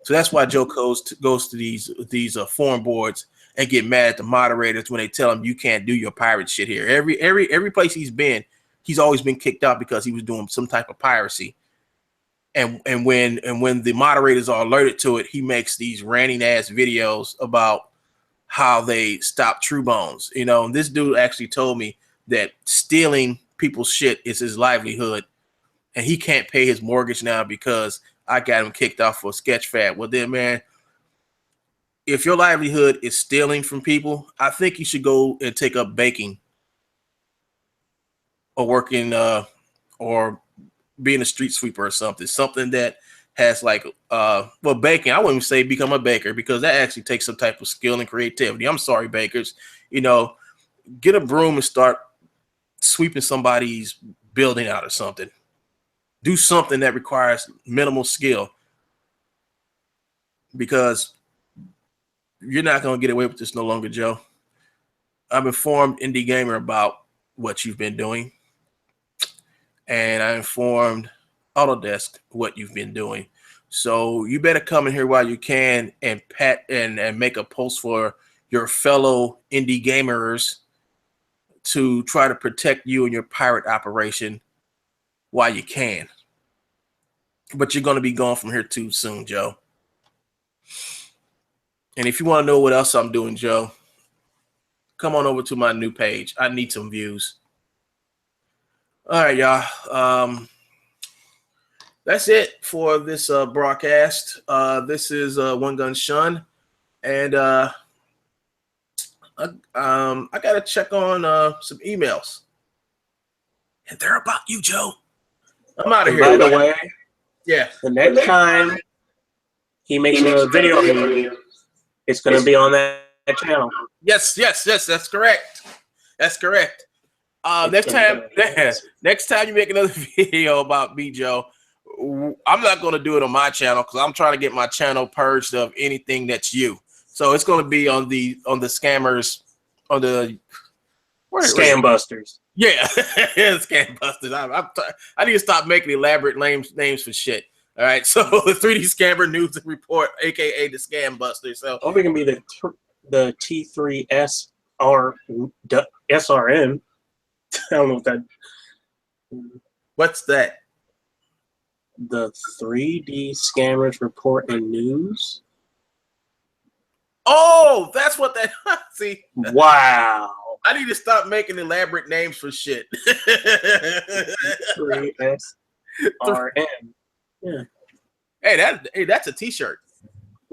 Speaker 1: So that's why Joe goes to these forum boards and get mad at the moderators when they tell him you can't do your pirate shit here. Every place he's been, he's always been kicked out because he was doing some type of piracy. And when the moderators are alerted to it, he makes these ranting ass videos about how they stop TrueBones. And this dude actually told me that stealing people's shit is his livelihood, and he can't pay his mortgage now because I got him kicked off for Sketchfab. Well, then, man, if your livelihood is stealing from people, I think you should go and take up baking or working or being a street sweeper or something that has baking. I wouldn't even say become a baker, because that actually takes some type of skill and creativity. I'm sorry, bakers. Get a broom and start sweeping somebody's building out or something. Do something that requires minimal skill, because you're not going to get away with this no longer, Joe. I've informed Indie Gamer about what you've been doing, and I informed Autodesk what you've been doing. So you better come in here while you can and make a post for your fellow indie gamers to try to protect you and your pirate operation while you can. But you're going to be gone from here too soon, Joe. And if you want to know what else I'm doing, Joe, come on over to my new page. I need some views. All right, y'all. That's it for this broadcast. This is One Gun Shun, and I gotta check on some emails, and they're about you, Joe. I'm out of here.
Speaker 3: By the way,
Speaker 1: yeah,
Speaker 3: the next time he makes a video, it's gonna be on that channel.
Speaker 1: Yes, that's correct. That's correct. Next time you make another video about me, Joe, I'm not going to do it on my channel, because I'm trying to get my channel purged of anything that's you. So it's going to be on the scammers, on the
Speaker 3: Scam Busters.
Speaker 1: Yeah, Scam Busters. I need to stop making elaborate names for shit. All right, so the 3D Scammer News and Report, aka the Scam Busters. So
Speaker 3: we can be the T3S SRN. I don't know what that.
Speaker 1: What's that?
Speaker 3: The 3D Scammers Report and News.
Speaker 1: Oh, that's what that. See.
Speaker 3: Wow.
Speaker 1: I need to stop making elaborate names for shit.
Speaker 3: 3SRN. Yeah.
Speaker 1: Hey, that's a T-shirt.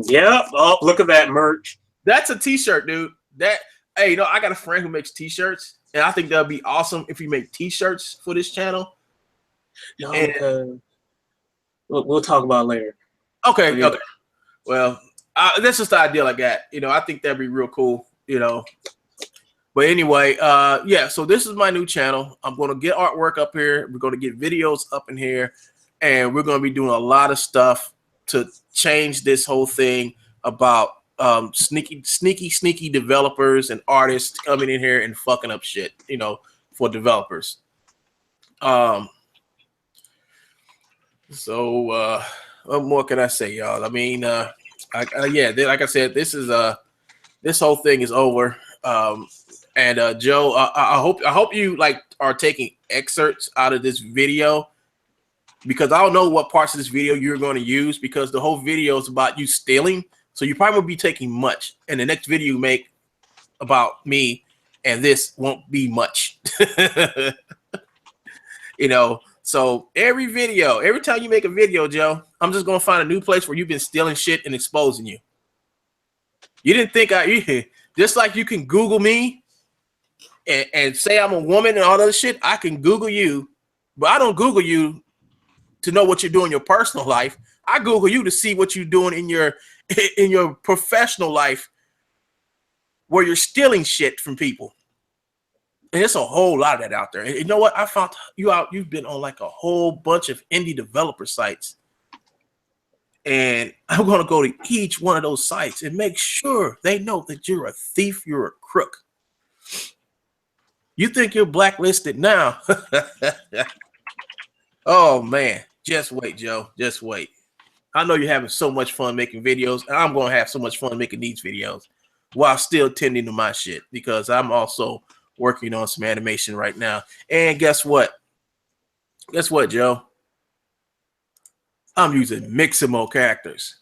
Speaker 3: Yep. Oh, look at that merch.
Speaker 1: That's a T-shirt, dude. I got a friend who makes T-shirts, and I think that'd be awesome if we make T-shirts for this channel.
Speaker 3: No, we'll talk about it later.
Speaker 1: Okay. Well, that's just the idea I got. I think that'd be real cool. But anyway, yeah. So this is my new channel. I'm going to get artwork up here. We're going to get videos up in here, and we're going to be doing a lot of stuff to change this whole thing about sneaky developers and artists coming in here and fucking up shit, for developers. So what more can I say, y'all? I mean, like I said, this whole thing is over. And Joe, I hope you are taking excerpts out of this video because I don't know what parts of this video you're going to use, because the whole video is about you stealing. So you probably won't be taking much. And the next video you make about me and this won't be much. You know, so every time you make a video, Joe, I'm just going to find a new place where you've been stealing shit and exposing you. You didn't think just like you can Google me and say I'm a woman and all that shit, I can Google you, but I don't Google you to know what you're doing in your personal life. I Google you to see what you're doing in your professional life, where you're stealing shit from people. And there's a whole lot of that out there. And you know what? I found you've been on like a whole bunch of indie developer sites. And I'm going to go to each one of those sites and make sure they know that you're a thief, you're a crook. You think you're blacklisted now? Oh, man. Just wait, Joe. Just wait. I know you're having so much fun making videos, and I'm going to have so much fun making these videos while still tending to my shit, because I'm also working on some animation right now. And guess what? Guess what, Joe? I'm using Mixamo characters.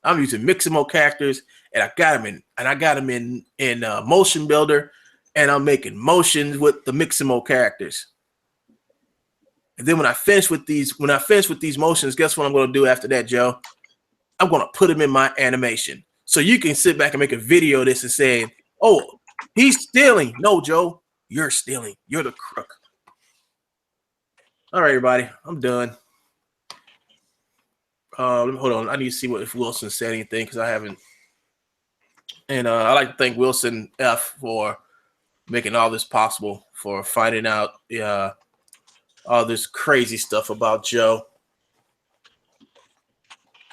Speaker 1: I'm using Mixamo characters, and I got them in Motion Builder, and I'm making motions with the Mixamo characters. And then when I finish with these motions, guess what I'm going to do after that, Joe? I'm going to put them in my animation, so you can sit back and make a video of this and say, "Oh, he's stealing." No, Joe, you're stealing. You're the crook. All right, everybody, I'm done. Hold on. I need to see if Wilson said anything, because I haven't. And I'd like to thank Wilson F for making all this possible, for finding out all this crazy stuff about Joe.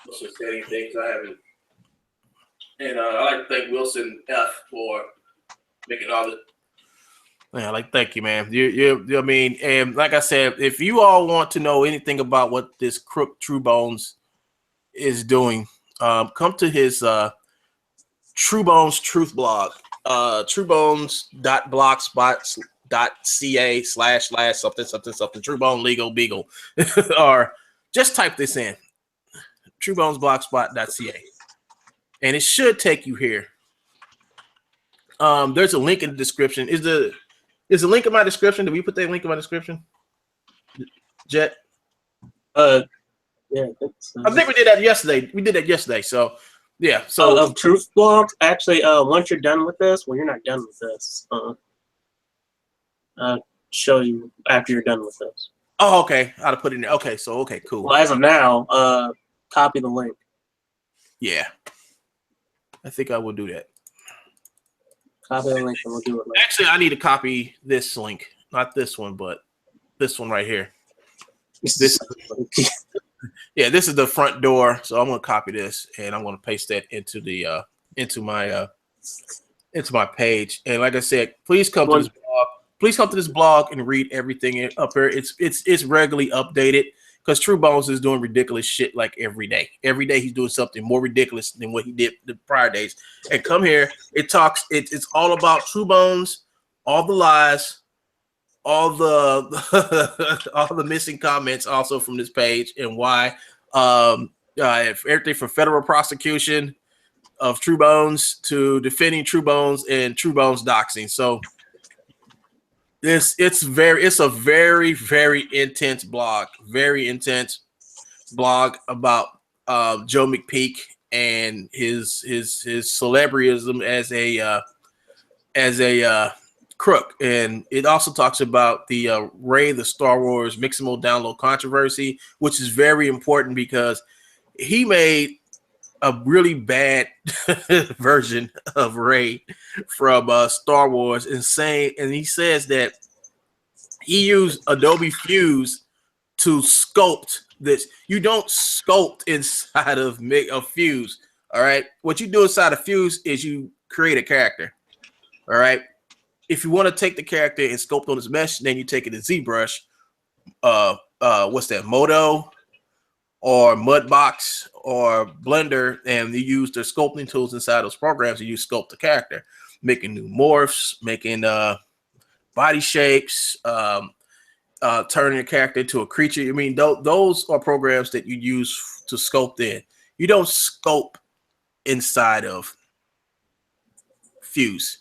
Speaker 1: Wilson said anything, because I haven't. And I'd like to thank Wilson F for making all this. Yeah, thank you, man. I mean, and like I said, if you all want to know anything about what this crook True Bones is doing, come to his True Bones Truth blog, truebones.blogspot.ca// True Bone Legal Beagle, or just type this in, truebonesblogspot.ca, and it should take you here. There's a link in the description. Is the link in my description? Did we put that link in my description, Jet?
Speaker 3: Yeah,
Speaker 1: I think we did that yesterday. So, yeah. So
Speaker 3: of Truth blogs, actually, once you're done with this, well, you're not done with this. I'll show you after you're done with this.
Speaker 1: Oh, okay. I'll put it in there. Okay, so okay, cool.
Speaker 3: Well, as of now, copy the link.
Speaker 1: Yeah, I think I will do that.
Speaker 3: Copy the link, and we'll do it later.
Speaker 1: Actually, I need to copy this link, not this one, but this one right here. This. Yeah, this is the front door, so I'm gonna copy this and I'm gonna paste that into the into my page. And like I said, please come to this blog. Please come to this blog and read everything up here. It's regularly updated, because True Bones is doing ridiculous shit like every day. Every day he's doing something more ridiculous than what he did the prior days. And come here, it's all about True Bones, all the lies, all the all the missing comments also from this page, and why everything from federal prosecution of True Bones to defending True Bones and True Bones doxing. So it's a very, very intense blog, about Joe Mcpeak and his celebrityism as a crook. And it also talks about the Ray the Star Wars Mixamo download controversy, which is very important because he made a really bad version of Ray from Star Wars, and he says that he used Adobe Fuse to sculpt this. You don't sculpt inside of Fuse. All right, what you do inside of Fuse is you create a character. All right, if you want to take the character and sculpt on his mesh, then you take it to ZBrush, what's that, Modo or Mudbox or Blender, and you use the sculpting tools inside those programs, and you sculpt the character, making new morphs, making body shapes, turning a character into a creature. I mean, those are programs that you use to sculpt in. You don't sculpt inside of Fuse.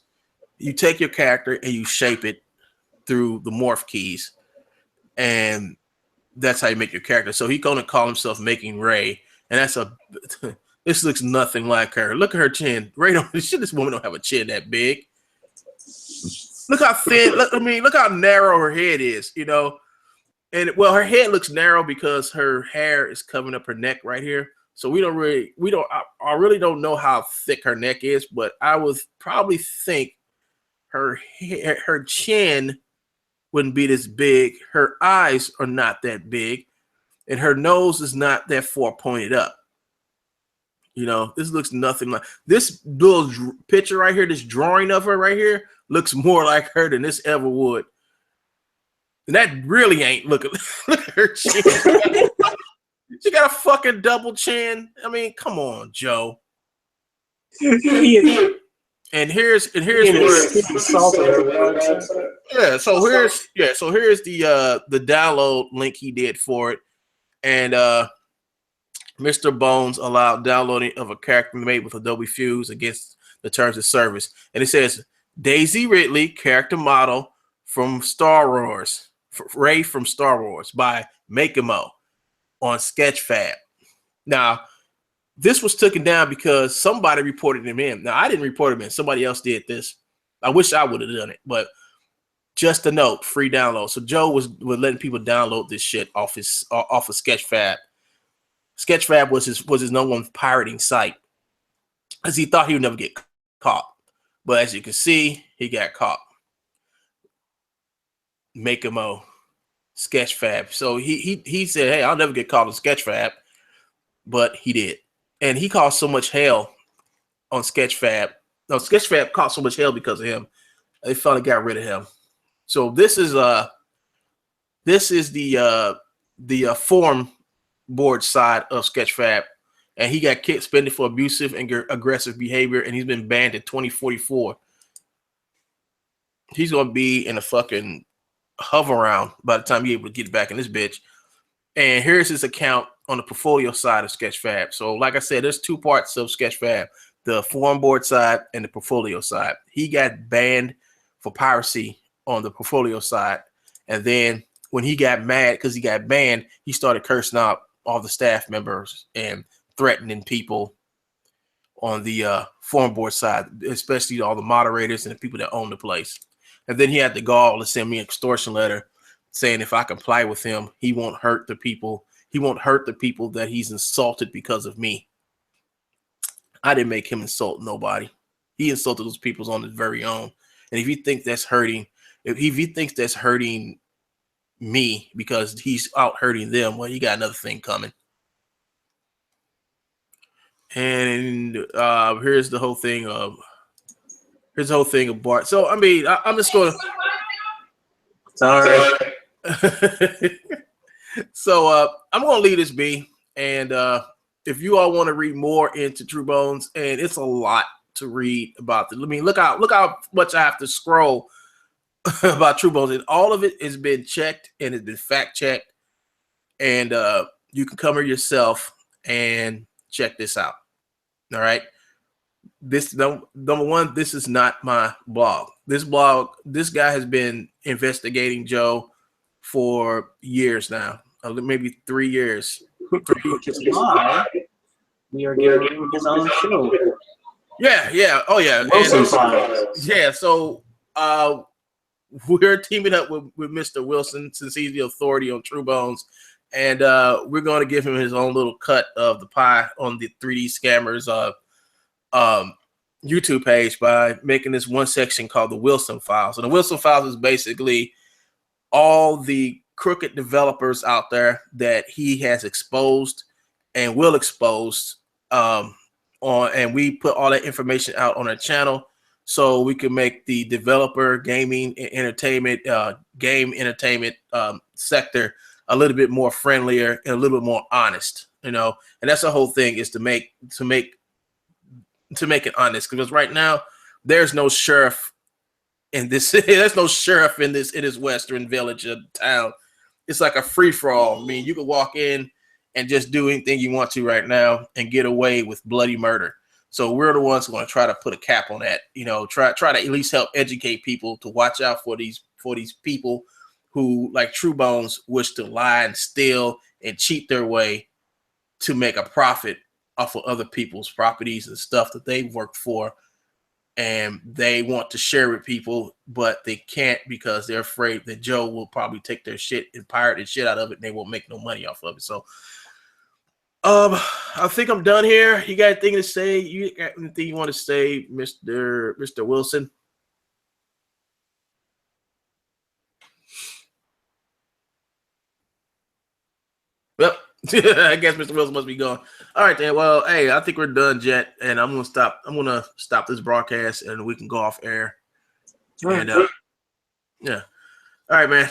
Speaker 1: You take your character and you shape it through the morph keys, and that's how you make your character. So he's going to call himself Making Ray, and that's a. This looks nothing like her. Look at her chin. Ray don't. This woman don't have a chin that big. Look how thin. Look how narrow her head is. You know, and well, her head looks narrow because her hair is covering up her neck right here. So I really don't know how thick her neck is, but I would probably think her chin wouldn't be this big. Her eyes are not that big, and her nose is not that far pointed up. You know, this looks nothing like this little picture right here. This drawing of her right here looks more like her than this ever would. And that really ain't looking. Look at her chin. She got a fucking double chin. I mean, come on, Joe. And here's where so here's the download link he did for it, and Mr. Bones allowed downloading of a character made with Adobe Fuse against the terms of service, and it says Daisy Ridley character model from Star Wars, Ray from Star Wars by Makemo on Sketchfab. Now, this was taken down because somebody reported him in. Now, I didn't report him in. Somebody else did this. I wish I would have done it, but just a note, free download. So Joe was letting people download this shit off of Sketchfab. Sketchfab was his number one pirating site because he thought he would never get caught. But as you can see, he got caught. Makemo, Sketchfab. So he said, hey, I'll never get caught on Sketchfab. But he did. And he caused so much hell on Sketchfab. No, Sketchfab caused so much hell because of him. They finally got rid of him. So this is the forum board side of Sketchfab, and he got suspended for abusive and aggressive behavior, and he's been banned in 2044. He's gonna be in a fucking hover around by the time you're able to get back in this bitch. And here's his account on the portfolio side of Sketchfab. So, like I said, there's two parts of Sketchfab: the forum board side and the portfolio side. He got banned for piracy on the portfolio side, and then when he got mad because he got banned, he started cursing out all the staff members and threatening people on the forum board side, especially all the moderators and the people that own the place. And then he had the gall to send me an extortion letter saying if I comply with him, he won't hurt the people. He won't hurt the people that he's insulted because of me. I didn't make him insult nobody. He insulted those people on his very own. And if you think that's hurting, if he thinks that's hurting me because he's out hurting them, well, you got another thing coming. And here's the whole thing of Bart. So I mean, I'm just going to.
Speaker 3: Sorry.
Speaker 1: So I'm going to leave this be, and if you all want to read more into True Bones, and it's a lot to read about this. I mean, look how much I have to scroll about True Bones, and all of it has been checked and has been fact checked, and you can come here yourself and check this out. All right, this number one, this is not my blog. This guy has been investigating Joe for years now, maybe 3 years.
Speaker 3: Which is why we are giving him his own show.
Speaker 1: Yeah. Oh yeah.
Speaker 3: Wilson Files.
Speaker 1: Yeah. So we're teaming up with Mr. Wilson since he's the authority on True Bones, and we're going to give him his own little cut of the pie on the 3D Scammers YouTube page by making this one section called the Wilson Files. And the Wilson Files is basically all the crooked developers out there that he has exposed and will expose and we put all that information out on our channel so we can make the developer gaming and entertainment game entertainment sector a little bit more friendlier and a little bit more honest, you know. And that's the whole thing, is to make it honest, because right now there's no sheriff in this there's no sheriff in this western village of town it's like a free for all. I mean, you could walk in and just do anything you want to right now and get away with bloody murder. So we're the ones going to try to put a cap on that. You know, try to at least help educate people to watch out for these people who, like True Bones, wish to lie and steal and cheat their way to make a profit off of other people's properties and stuff that they've worked for, and they want to share with people, but they can't because they're afraid that Joe will probably take their shit and pirate the shit out of it, and they won't make no money off of it. So, I think I'm done here. You got anything to say? You got anything you want to say, Mr. Wilson? Well, I guess Mr. Wilson must be gone. All right, then. Well, hey, I think we're done, Jet, and I'm gonna stop. I'm gonna stop this broadcast, and we can go off air.
Speaker 3: All right.
Speaker 1: And yeah. All right, man.